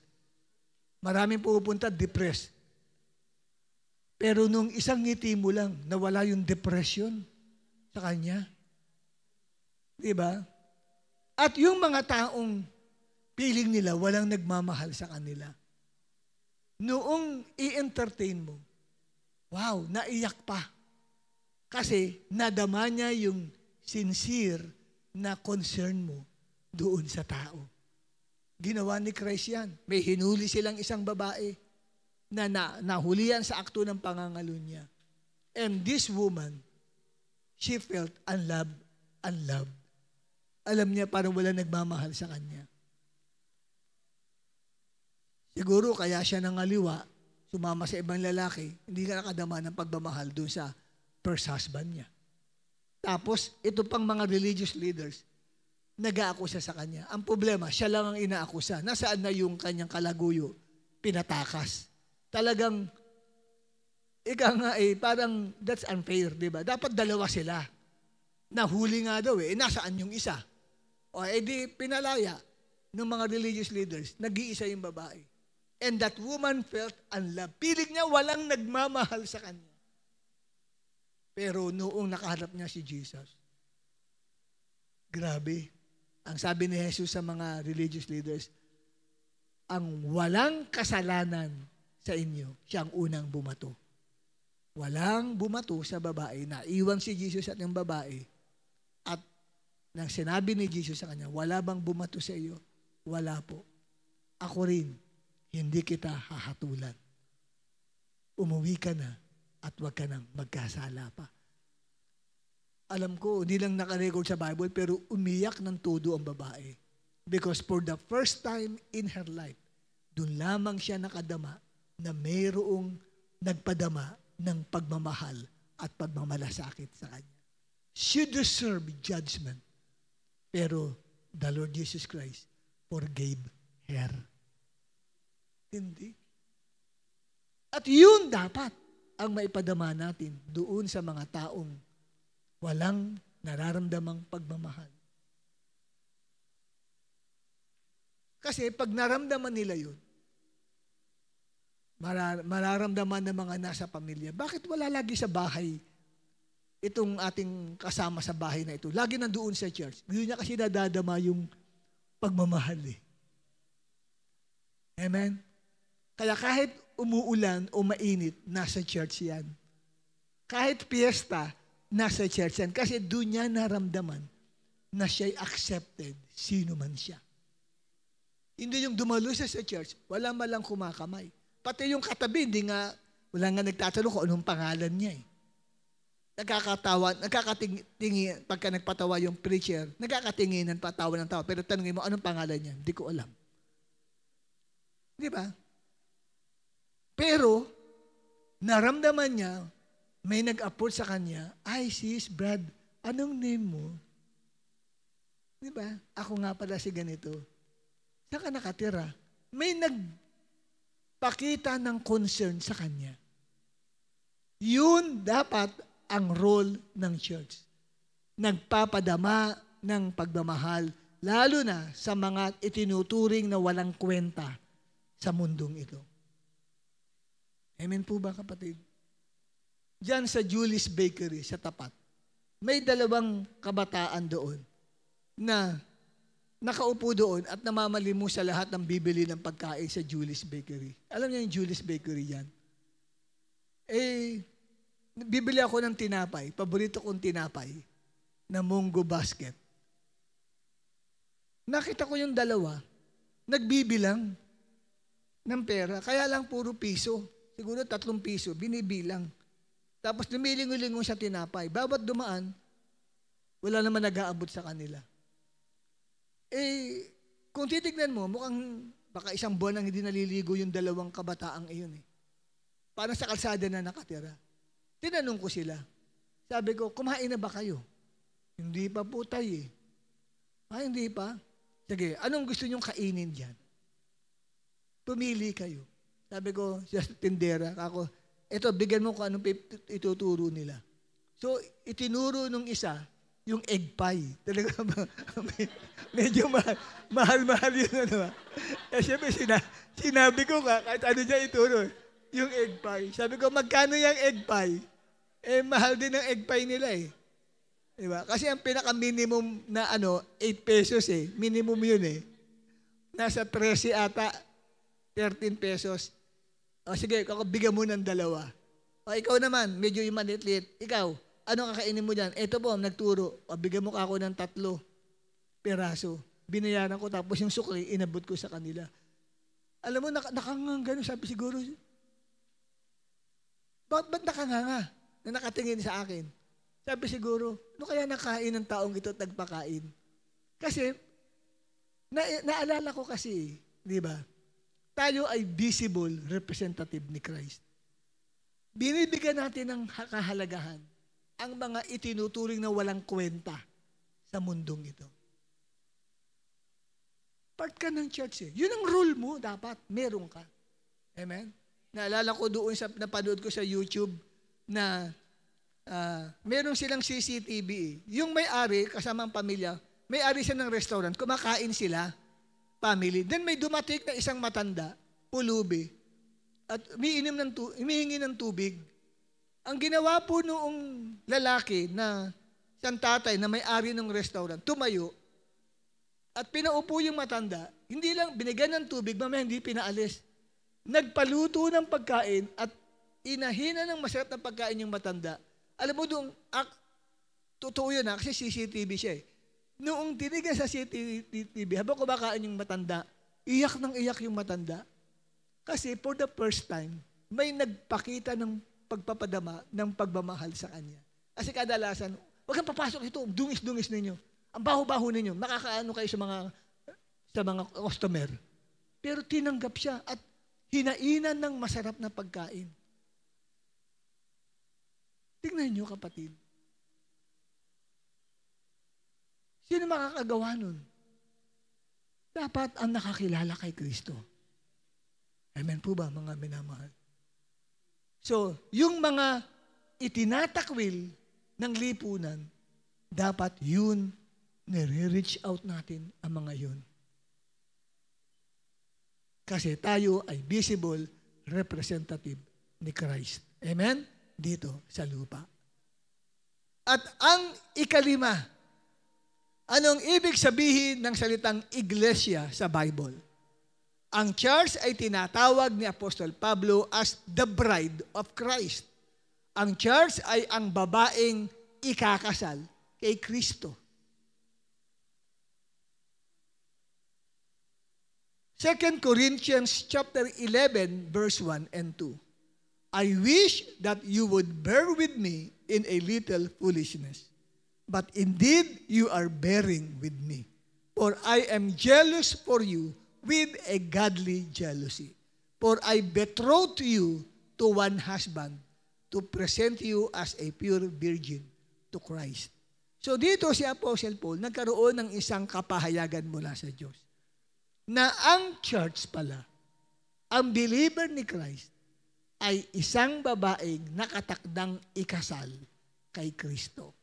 Maraming pupunta depressed. Pero nung isang ngiti mo lang, nawala yung depression sa kanya. Diba? At yung mga taong feeling nila, walang nagmamahal sa kanila. Noong i-entertain mo, wow, naiyak pa. Kasi nadama niya yung sincere na concern mo doon sa tao. Ginawa ni Christ yan. May hinuli silang isang babae na nahulihan sa akto ng pangangalo niya. And this woman, she felt unloved. Alam niya parang wala nagmamahal sa kanya. Siguro kaya siya nangaliwa, sumama sa ibang lalaki, hindi ka nakadama ng pagmamahal doon sa first husband niya. Tapos, ito pang mga religious leaders, nag-aakusa sa kanya. Ang problema, siya lang ang inaakusa. Nasaan na yung kanyang kalaguyo? Pinatakas. Talagang, parang that's unfair, di ba? Dapat dalawa sila. Nahuli nga daw nasaan yung isa? O edi pinalaya ng mga religious leaders, nag-iisa yung babae. And that woman felt unloved. Piling niya walang nagmamahal sa kanya. Pero noong nakaharap niya si Jesus, grabe. Ang sabi ni Jesus sa mga religious leaders, ang walang kasalanan sa inyo, siyang unang bumato. Walang bumato sa babae. Naiwan si Jesus at yung babae. At nang sinabi ni Jesus sa kanya, wala bang bumato sa iyo? Wala po. Ako rin, hindi kita hahatulan. Umuwi ka na at huwag ka nang magkasala pa. Alam ko, hindi lang nakarecord sa Bible, pero umiyak ng todo ang babae. Because for the first time in her life, doon lamang siya nakadama na mayroong nagpadama ng pagmamahal at pagmamalasakit sa kanya. She deserved judgment. Pero the Lord Jesus Christ forgave her. Hindi. At yun dapat ang maipadama natin doon sa mga taong walang nararamdamang pagmamahal. Kasi pag naramdaman nila yun, mararamdaman ng mga nasa pamilya, bakit wala lagi sa bahay itong ating kasama sa bahay na ito? Lagi nandoon sa church. Hindi niya kasi nadadama yung pagmamahal Amen? Kaya kahit umuulan o mainit, nasa church yan. Kahit piyesta, nasa church yan. Kasi doon niya naramdaman na siya'y accepted, sino man siya. Hindi yung dumalo siya sa church, wala malang kumakamay. Pati yung katabi, wala nga nagtatanong kung anong pangalan niya Nagkakatingin, pagka nagpatawa yung preacher, nagkakatinginan patawa ng tao. Pero tanongin mo, anong pangalan niya? Hindi ko alam. Di ba? Pero, naramdaman niya, may nag-approach sa kanya, "Ay, sis, Brad, anong name mo?" Di ba? "Ako nga pala si ganito." "Saan ka nakatira?" May nagpakita ng concern sa kanya. Yun dapat ang role ng church. Nagpapadama ng pagmamahal, lalo na sa mga itinuturing na walang kwenta sa mundong ito. Amen po ba, kapatid? Diyan sa Julie's Bakery, sa tapat, may 2 kabataan doon na nakaupo doon at namamalimos sa lahat ng bibili ng pagkain sa Julie's Bakery. Alam niyo yung Julie's Bakery yan? Bibili ako ng tinapay, paborito kong tinapay, na Munggo Basket. Nakita ko yung 2, nagbibilang ng pera, kaya lang puro piso. Siguro 3 piso, binibilang. Tapos lumilingon-lingon sa tinapay. Bawat dumaan, wala naman nag-aabot sa kanila. Kung titignan mo, mukhang baka 1 buwan nang hindi naliligo yung 2 kabataang iyon. Parang sa kalsada na nakatira. Tinanong ko sila. Sabi ko, "Kumain na ba kayo?" "Hindi pa po, tay." "Hindi pa? Sige, anong gusto nyong kainin dyan? Pumili kayo." Sabi ko, sa tindera, ako, "Eto, bigyan mo ko anong ituturo nila." So, itinuro nung isa, yung egg pie. Talaga medyo mahal yun. Siyempre, sinabi ko kahit ano niya ituro, yung egg pie. Sabi ko, "Magkano yung egg pie?" Mahal din ang egg pie nila Diba? Kasi ang pinaka-minimum na 8 pesos Minimum yun Nasa 13 ata, 13 pesos. Sige, bigyan mo ng 2. Ikaw naman, medyo yung maliit-liit. Ikaw, ano kakainin mo dyan? Ito po, nagturo. Bigyan mo ako ng 3 peraso. Binayaran ko, tapos yung sukli, inabot ko sa kanila. Alam mo, nakangang gano'n. Sabi siguro, ba't nakanganga na nakatingin sa akin? Sabi siguro, ano kaya nakain ng taong ito at nagpakain? Kasi, naalala ko kasi, di ba? Tayo ay visible representative ni Christ. Binibigyan natin ng kahalagahan ang mga itinuturing na walang kwenta sa mundong ito. Part ka ng church Yun ang role mo, dapat. Meron ka. Amen? Naalala ko doon sa napanood ko sa YouTube na meron silang CCTV. Yung may-ari, kasama ang pamilya, may-ari siya ng restaurant, kumakain sila, family. Then may dumating na isang matanda, pulubi, at humihingi ng tubig. Ang ginawa po noong lalaki na siyang tatay na may-ari ng restaurant, tumayo, at pinaupo yung matanda, hindi lang binigyan ng tubig, mamaya hindi pinaalis. Nagpaluto ng pagkain at inahina ng masarap na pagkain yung matanda. Alam mo doon, totoo yun kasi CCTV siya Noong tinigan sa CCTV, habang kumakain yung matanda, iyak ng iyak yung matanda. Kasi for the first time, may nagpakita ng pagpapadama, ng pagmamahal sa kanya. Kasi kadalasan, "Huwag kang papasok ito, dungis-dungis ninyo. Ang baho-baho ninyo, makakaano kayo sa mga customer." Pero tinanggap siya at hinainan ng masarap na pagkain. Tingnan niyo, kapatid. Sino makakagawa nun? Dapat ang nakakilala kay Kristo. Amen po ba, mga minamahal? So, yung mga itinatakwil ng lipunan, dapat yun, nire-reach out natin ang mga yun. Kasi tayo ay visible representative ni Christ. Amen? Dito sa lupa. At ang ikalima, anong ibig sabihin ng salitang iglesia sa Bible? Ang church ay tinatawag ni Apostol Pablo as the bride of Christ. Ang church ay ang babaeng ikakasal kay Kristo. 2 Corinthians chapter 11, verse 1 and 2. I wish that you would bear with me in a little foolishness. But indeed, you are bearing with me. For I am jealous for you with a godly jealousy. For I betrothed you to one husband to present you as a pure virgin to Christ. So dito si Apostle Paul nagkaroon ng isang kapahayagan mula sa Diyos na ang church pala, ang believer ni Christ, ay isang babaeng nakatakdang ikasal kay Kristo.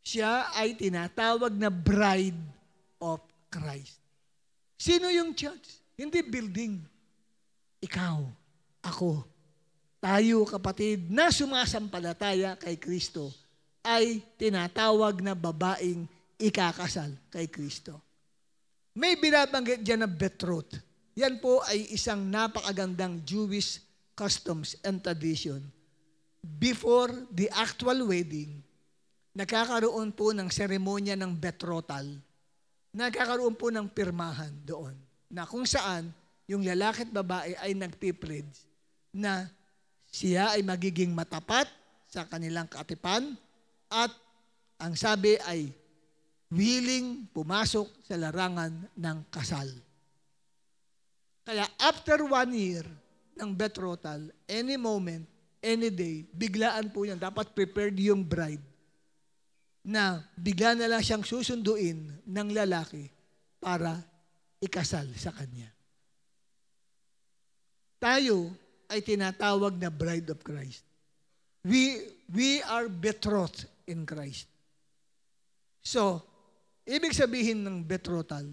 Siya ay tinatawag na bride of Christ. Sino yung church? Hindi building. Ikaw, ako, tayo kapatid na sumasampalataya kay Kristo ay tinatawag na babaeng ikakasal kay Kristo. May binabanggit dyan na betrothed. Yan po ay isang napakagandang Jewish customs and tradition. Before the actual wedding, nagkakaroon po ng seremonya ng betrothal. Nagkakaroon po ng pirmahan doon na kung saan yung lalaki at babae ay nagpipledge na siya ay magiging matapat sa kanilang kaatipan at ang sabi ay willing pumasok sa larangan ng kasal. Kaya after 1 year ng betrothal, any moment, any day, biglaan po yan. Dapat prepared yung bride na bigla na lang siyang susunduin ng lalaki para ikasal sa kanya. Tayo ay tinatawag na bride of Christ. We are betrothed in Christ. So, ibig sabihin ng betrothal,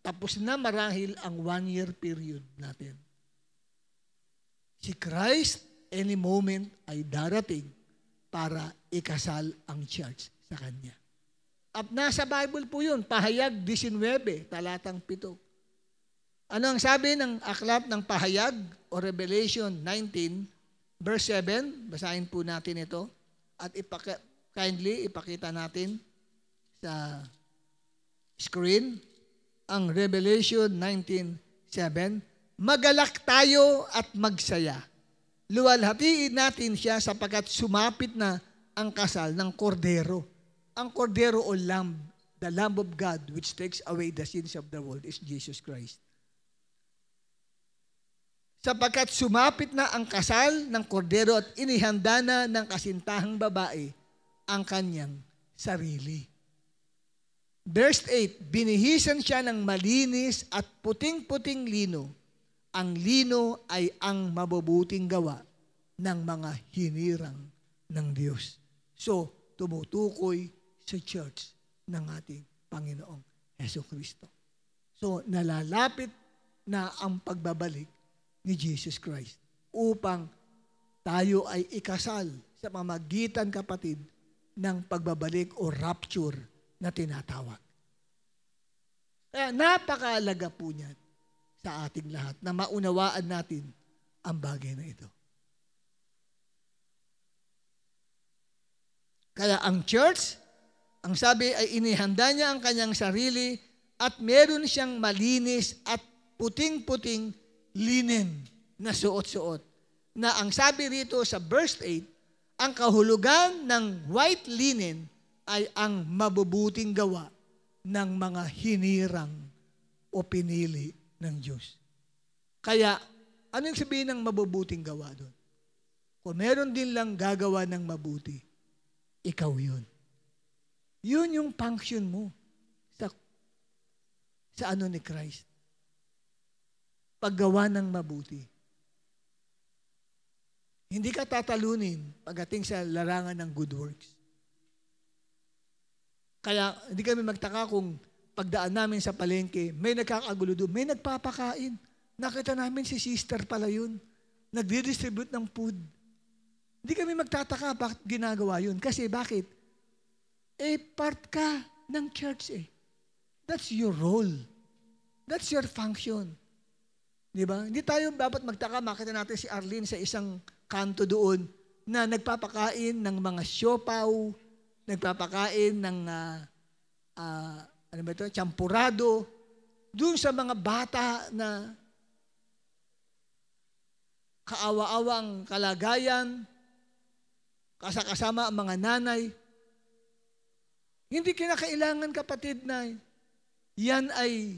tapos na marahil ang 1-year period natin. Si Christ, any moment ay darating para ikasal ang church sa Kanya. At nasa Bible po yun, Pahayag 19, talatang 7. Ano ang sabi ng aklat ng Pahayag o Revelation 19, verse 7? Basahin po natin ito. At kindly ipakita natin sa screen ang Revelation 19:7. Magalak tayo at magsaya. Luwalhatiin natin siya sapagkat sumapit na ang kasal ng kordero. Ang kordero o lamb, the Lamb of God which takes away the sins of the world is Jesus Christ. Sapagkat sumapit na ang kasal ng kordero at inihanda na ng kasintahang babae ang kanyang sarili. Verse 8, binihisan siya ng malinis at puting-puting lino. Ang lino ay ang mabubuting gawa ng mga hinirang ng Diyos. So, tumutukoy sa church ng ating Panginoong Hesukristo. So, nalalapit na ang pagbabalik ni Jesus Christ upang tayo ay ikasal sa pamamagitan, kapatid, ng pagbabalik o rapture na tinatawag. Kaya napakaalaga po niyan sa ating lahat na maunawaan natin ang bagay na ito. Kaya ang church, ang sabi ay inihanda niya ang kanyang sarili at meron siyang malinis at puting-puting linen na suot-suot. Na ang sabi rito sa verse 8, ang kahulugan ng white linen ay ang mabubuting gawa ng mga hinirang o pinili ng Diyos. Kaya, ano yung sabihin ng mabubuting gawa doon? Kung meron din lang gagawa ng mabuti, ikaw yun. Yun yung function mo sa ano ni Christ. Paggawa ng mabuti. Hindi ka tatalunin pagdating sa larangan ng good works. Kaya hindi kami magtaka kung pagdaan namin sa palengke, may nagkakagulo doon, may nagpapakain. Nakita namin si sister pala yun. Nagdi-distribute ng food. Hindi kami magtataka bakit ginagawa yun. Kasi bakit? Part ka ng church eh. That's your role. That's your function. Di ba? Hindi tayo dapat magtaka, makita natin si Arlene sa isang kanto doon na nagpapakain ng mga siopaw, nagpapakain ng champurado, doon sa mga bata na kaawa-awang kalagayan, kasama ang mga nanay. Hindi kinakailangan, kapatid, na yan ay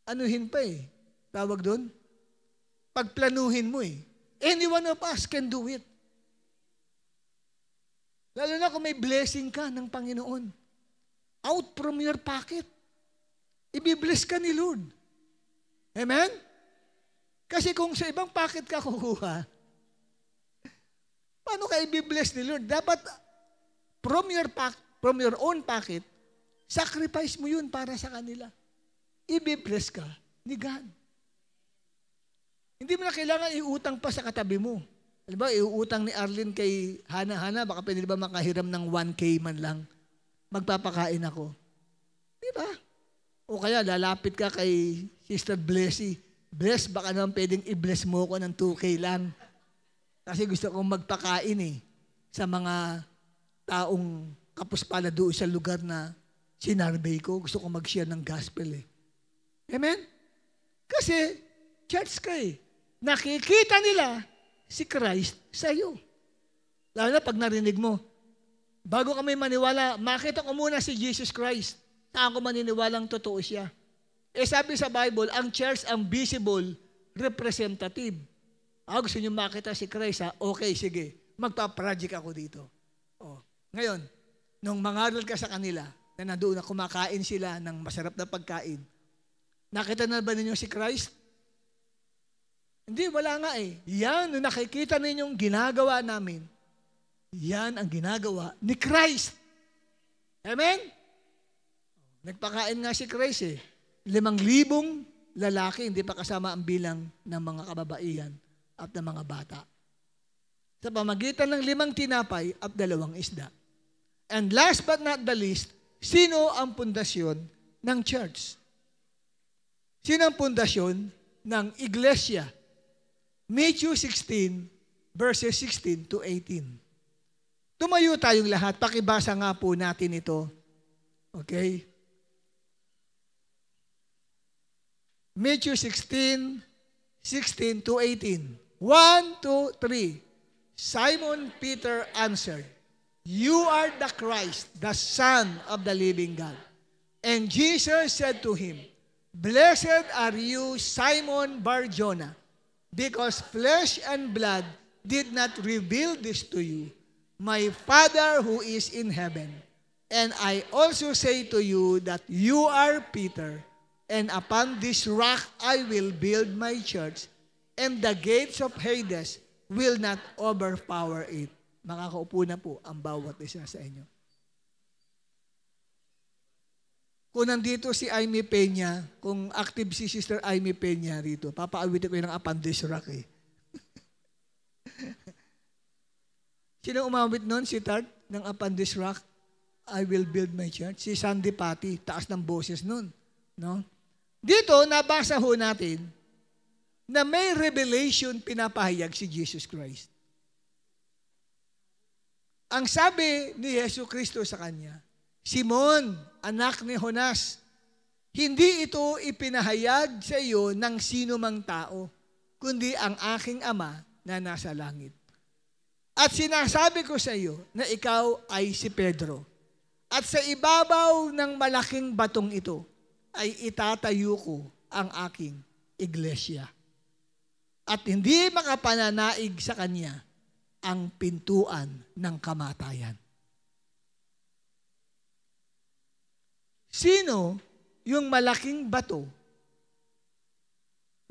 anuhin pa eh. Tawag doon? pagplanuhin mo eh. Any one of us can do it. Lalo na kung may blessing ka ng Panginoon. Out from your pocket. Ibibless ka ni Lord. Amen? Kasi kung sa ibang pocket ka kukuha, paano ka ibibless ni Lord? Dapat from your own pocket, sacrifice mo yun para sa kanila. Ibibless ka ni God. Hindi mo na kailangan iutang pa sa katabi mo. Alam ba, iuutang ni Arlene kay Hana, baka pwede ba makahiram ng 1K man lang. Magpapakain ako. Di ba? O kaya lalapit ka kay Sister Blessy. Bless, baka naman pwedeng i-bless mo ko ng 2K lang. Kasi gusto kong magpakain sa mga taong kapuspala doon sa lugar na sinarbay ko. Gusto kong mag-share ng gospel Amen? Kasi, church ka nakikita nila si Christ sa iyo. Lalo na pag narinig mo, bago kami maniwala, makita ko muna si Jesus Christ. Saan ko maniniwalang totoo siya? Sabi sa Bible, ang church ang visible representative. Gusto niyo makita si Christ Okay, sige. Magpa-project ako dito. Ngayon, nung mangaral ka sa kanila, na nandoon na kumakain sila ng masarap na pagkain, nakita na ba ninyo si Christ? Hindi, wala nga Yan, nung nakikita ninyong ginagawa namin, yan ang ginagawa ni Christ. Amen? Nagpakain nga si Christ 5,000 lalaki, hindi pa kasama ang bilang ng mga kababaihan at ng mga bata. Sa pamagitan ng 5 tinapay at 2 isda. And last but not the least, sino ang pundasyon ng church? Sino ang pundasyon ng iglesia? Matthew 16, verses 16 to 18. Tumayo tayong lahat. Pakibasa nga po natin ito. Okay? Matthew 16, 16 to 18. 1, 2, 3. Simon Peter answered, "You are the Christ, the Son of the living God." And Jesus said to him, "Blessed are you, Simon Bar-Jonah, because flesh and blood did not reveal this to you, my Father who is in heaven. And I also say to you that you are Peter, and upon this rock I will build my church, and the gates of Hades will not overpower it." Makakaupo na po ang bawat isa sa inyo. Kung nandito si Aimee Peña, kung active si Sister Aimee Peña rito, papaawitin ko yun ng upon this rock Sino umawit nun? Si Tart ng upon this rock, I will build my church. Si Sandy Patti, taas ng boses nun. No? Dito, nabasa ho natin na may revelation pinapahayag si Jesus Christ. Ang sabi ni Yesu Kristo sa kanya, "Simon, anak ni Jonas, hindi ito ipinahayag sa iyo ng sino mang tao, kundi ang aking Ama na nasa langit. At sinasabi ko sa iyo na ikaw ay si Pedro. At sa ibabaw ng malaking batong ito ay itatayo ko ang aking iglesia. At hindi makapananaig sa kanya ang pintuan ng kamatayan." Sino yung malaking bato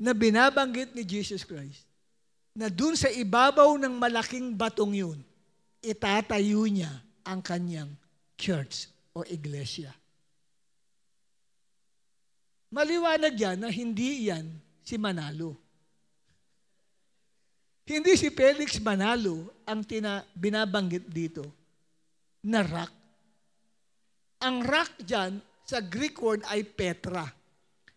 na binabanggit ni Jesus Christ? Na dun sa ibabaw ng malaking batong yun, itatayo niya ang kanyang church o iglesia. Maliwanag yan na hindi yan si Manalo. Hindi si Felix Manalo ang binabanggit dito na rock. Ang rock dyan, sa Greek word ay Petra.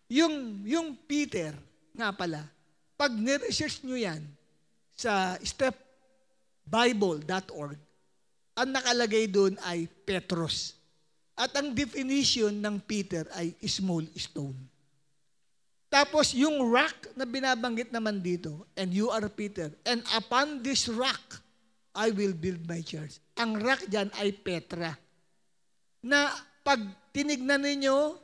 Yung Peter, nga pala, pag niresearch nyo yan sa stepbible.org, ang nakalagay doon ay Petros. At ang definition ng Peter ay small stone. Tapos yung rock na binabanggit naman dito, and you are Peter, and upon this rock, I will build my church. Ang rock dyan ay Petra. Na pag tinignan ninyo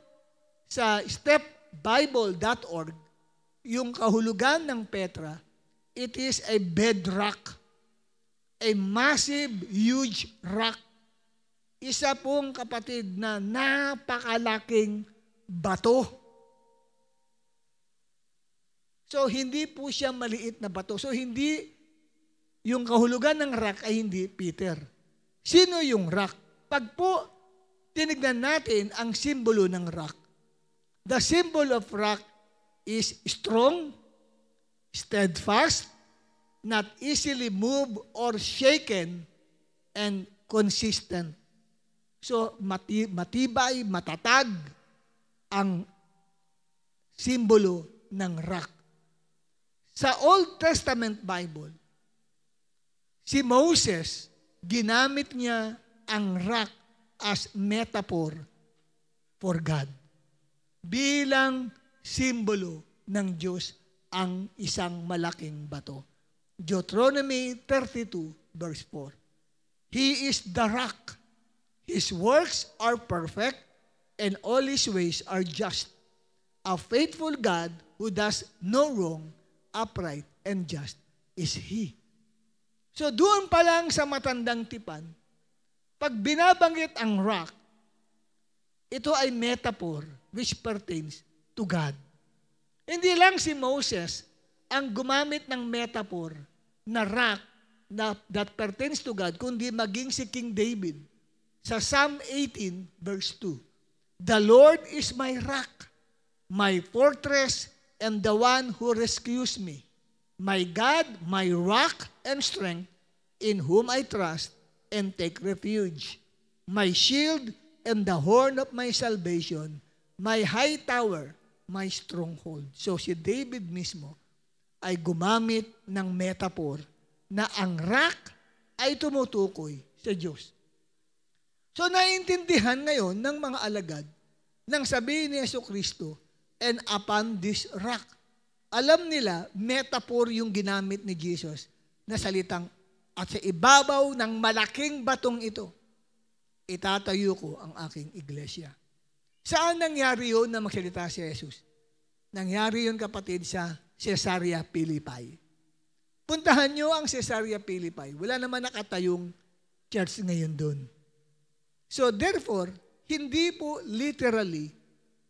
sa stepbible.org, yung kahulugan ng Petra, it is a bedrock, a massive, huge rock. Isa pong kapatid na napakalaking bato. So, hindi po siya maliit na bato. So, hindi, yung kahulugan ng rock ay hindi Peter. Sino yung rock? Pag po tinignan natin ang simbolo ng rock, the symbol of rock is strong, steadfast, not easily moved or shaken, and consistent. So, matibay, matatag ang simbolo ng rock. Sa Old Testament Bible, si Moses, ginamit niya ang rock as metaphor for God. Bilang simbolo ng Diyos ang isang malaking bato. Deuteronomy 32 verse 4. He is the rock. His works are perfect and all His ways are just. A faithful God who does no wrong, upright and just is He. So doon pa lang sa matandang tipan, pag binabanggit ang rock, ito ay metaphor which pertains to God. Hindi lang si Moses ang gumamit ng metaphor na rock that pertains to God, kundi maging si King David sa Psalm 18 verse 2. The Lord is my rock, my fortress, and the one who rescues me. My God, my rock and strength, in whom I trust and take refuge. My shield and the horn of my salvation, my high tower, my stronghold. So si David mismo ay gumamit ng metaphor na ang rock ay tumutukoy sa Diyos. So naiintindihan ngayon ng mga alagad nang sabihin ni Jesucristo, and upon this rock. Alam nila, metaphor yung ginamit ni Jesus na salitang, at sa ibabaw ng malaking batong ito, itatayo ko ang aking iglesia. Saan nangyari yun na magsalita si Jesus? Nangyari yun, kapatid, sa Caesarea Philippi. Puntahan nyo ang Caesarea Philippi. Wala naman nakatayong church ngayon doon. So therefore, hindi po literally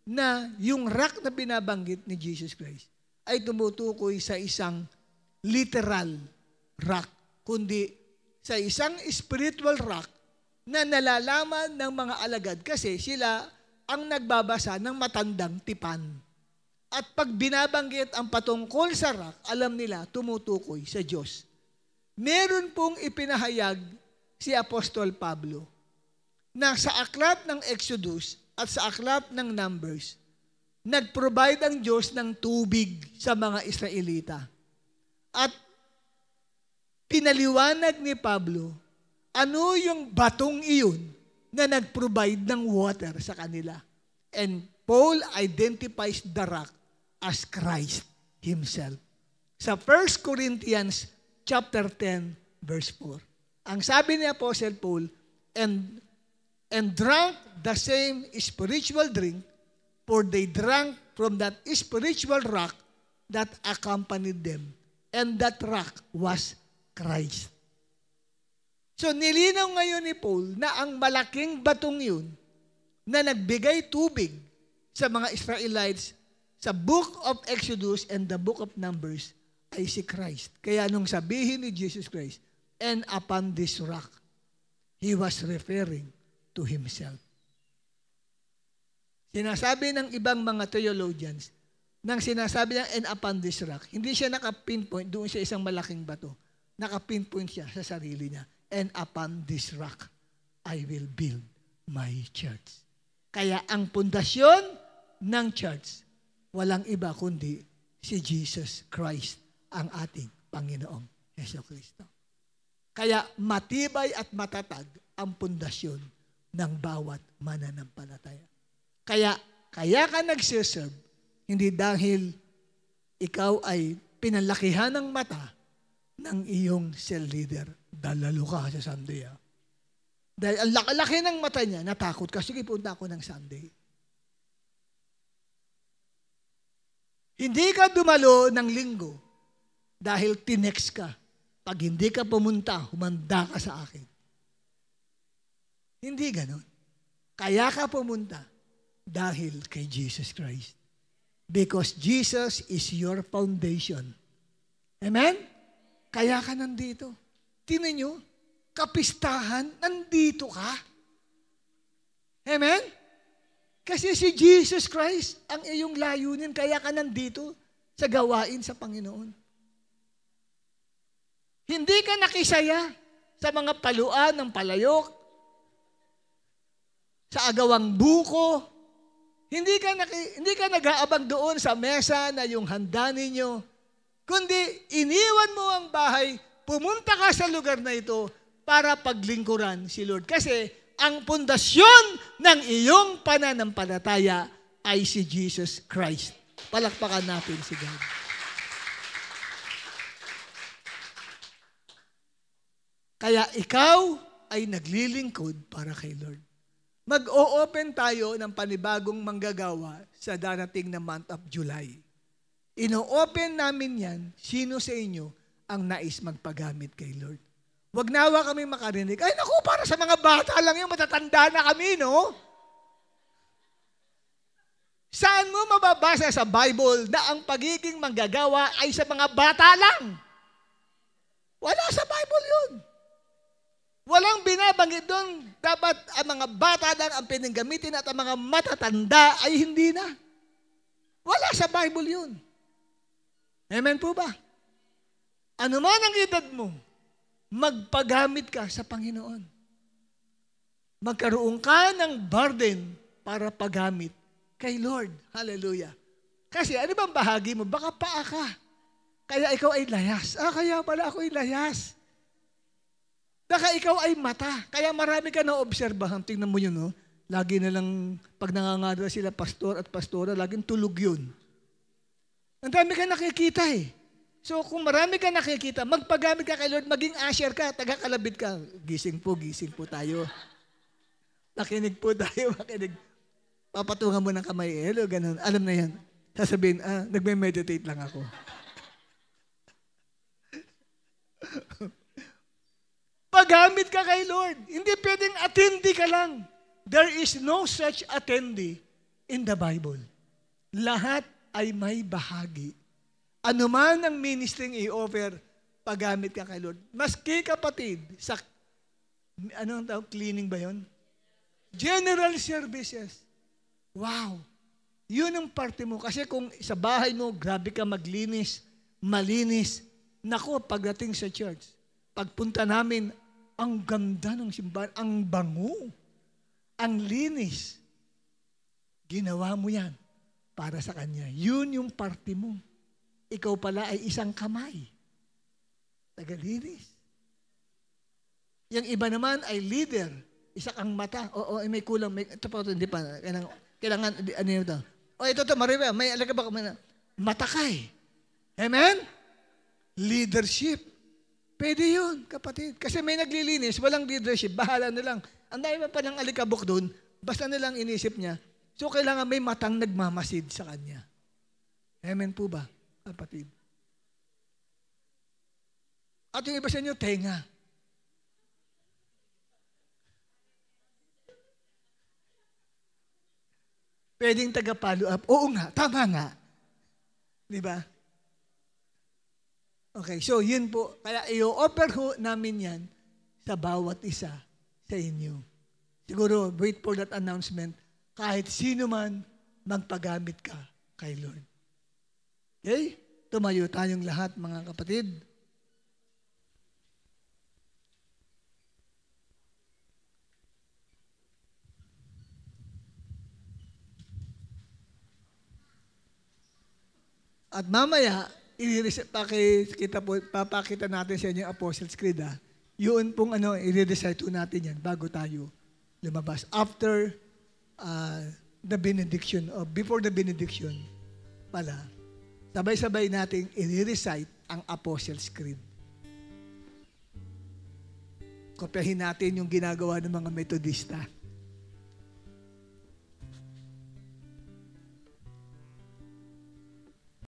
na yung rock na binabanggit ni Jesus Christ ay tumutukoy sa isang literal rock, kundi sa isang spiritual rock na nalalaman ng mga alagad kasi sila ang nagbabasa ng matandang tipan. At pag binabanggit ang patungkol sa rock, alam nila tumutukoy sa Diyos. Meron pong ipinahayag si Apostol Pablo na sa aklat ng Exodus at sa aklat ng Numbers, nag-provide ang Diyos ng tubig sa mga Israelita. At pinaliwanag ni Pablo, ano yung batong iyon na nag-provide ng water sa kanila. And Paul identifies the rock as Christ Himself. Sa 1 Corinthians chapter 10, verse 4. Ang sabi ni Apostle Paul, and drank the same spiritual drink, for they drank from that spiritual rock that accompanied them. And that rock was Christ. So nilinaw ngayon ni Paul na ang malaking batong yun na nagbigay tubig sa mga Israelites sa book of Exodus and the book of Numbers ay si Christ. Kaya nung sabihin ni Jesus Christ, and upon this rock, He was referring to Himself. Sinasabi ng ibang mga theologians, nang sinasabi niya, and upon this rock, hindi siya naka-pinpoint doon sa isang malaking bato. Naka-pinpoint siya sa sarili niya. And upon this rock, I will build my church. Kaya ang pundasyon ng church, walang iba kundi si Jesus Christ, ang ating Panginoong Jesucristo. Kaya matibay at matatag ang pundasyon ng bawat mananampalataya. Kaya ka nagsiserve, hindi dahil ikaw ay pinalakihan ng mata ng iyong cell leader. Dalalo ka sa Sunday. Dahil ang laki ng mata niya, natakot ka, sige punta ako ng Sunday. Hindi ka dumalo ng linggo dahil tinext ka. Pag hindi ka pumunta, humanda ka sa akin. Hindi ganon. Kaya ka pumunta dahil kay Jesus Christ. Because Jesus is your foundation. Amen? Kaya ka nandito. Tingnan nyo, kapistahan, nandito ka. Amen? Kasi si Jesus Christ ang iyong layunin, kaya ka nandito sa gawain sa Panginoon. Hindi ka nakisaya sa mga paluan ng palayok, sa agawang buko. Hindi ka nag-aabang doon sa mesa na yung handa ninyo, kundi iniwan mo ang bahay, pumunta ka sa lugar na ito para paglingkuran si Lord. Kasi ang pundasyon ng iyong pananampalataya ay si Jesus Christ. Palakpakan natin si God. Kaya ikaw ay naglilingkod para kay Lord. Mag-o-open tayo ng panibagong manggagawa sa darating na month of July. Ino-open namin yan, sino sa inyo ang nais magpagamit kay Lord. Wag nawa kami makarinig, ay naku, para sa mga bata lang yung matatanda na kami, no? Saan mo mababasa sa Bible na ang pagiging manggagawa ay sa mga bata lang? Wala sa Bible yun. Walang binabanggit doon, dapat ang mga bata lang ang pinanggamitin at ang mga matatanda ay hindi na. Wala sa Bible yun. Amen po ba? Ano man ang edad mo, magpagamit ka sa Panginoon. Magkaroon ka ng burden para pagamit kay Lord. Hallelujah. Kasi ano bang bahagi mo? Baka paa ka. Kaya ikaw ay layas. Kaya pala ako ay layas. Baka ikaw ay mata. Kaya marami ka na obserbahan. Tingnan mo yun, no? Lagi na lang, pag nangangaral sila pastor at pastora, laging tulog yun. Ang dami ka nakikita eh. So kung marami ka nakikita, magpagamit ka kay Lord, maging usher ka, taga-kalabit ka. Gising po tayo. Nakinig po tayo, makinig. Papatungan mo ng kamay, hello, ganun. Alam na yan. Sasabihin, nagme-meditate lang ako. Pagamit ka kay Lord. Hindi pwedeng attendee ka lang. There is no such attendee in the Bible. Lahat ay may bahagi. Ano man ang ministering i-offer, pagamit ka kay Lord. Maski kapatid, sa, anong tawag, cleaning ba yun? General services. Wow. Yun ang parte mo. Kasi kung sa bahay mo, grabe ka maglinis, malinis. Naku, pagdating sa church, pagpunta namin, ang ganda ng simbahan, ang bango, ang linis. Ginawa mo yan para sa Kanya. Yun yung parte mo. Ikaw pala ay isang kamay. Tagalinis. Yung iba naman ay leader. Isa kang mata. Oo, may kulang. Ito pa, hindi pa. Kailangan, ano yun ito? Ito, Maribe, may alaga ba? Mata ka eh. Amen? Leadership. Pwede yun, kapatid. Kasi may naglilinis, walang leadership, bahala na lang. Ang dami pa ng alikabok doon, basta nilang inisip niya. So, kailangan may matang nagmamasid sa kanya. Amen po ba, kapatid? At yung iba sa inyo, tenga. Pwedeng taga-follow up. Oo nga, tama nga. Di ba? Okay, so yun po. Kaya i-offer ho namin yan sa bawat isa sa inyo. Siguro, wait for that announcement. Kahit sino man, magpagamit ka kay Lord. Okay? Tumayo tayong lahat, mga kapatid. At mamaya, papakita natin sa inyo yung Apostles' Creed. Yun pong i-recite natin yan bago tayo lumabas. After the benediction, or before the benediction pala, sabay-sabay natin i-recite ang Apostles' Creed. Kopyahin natin yung ginagawa ng mga Metodista.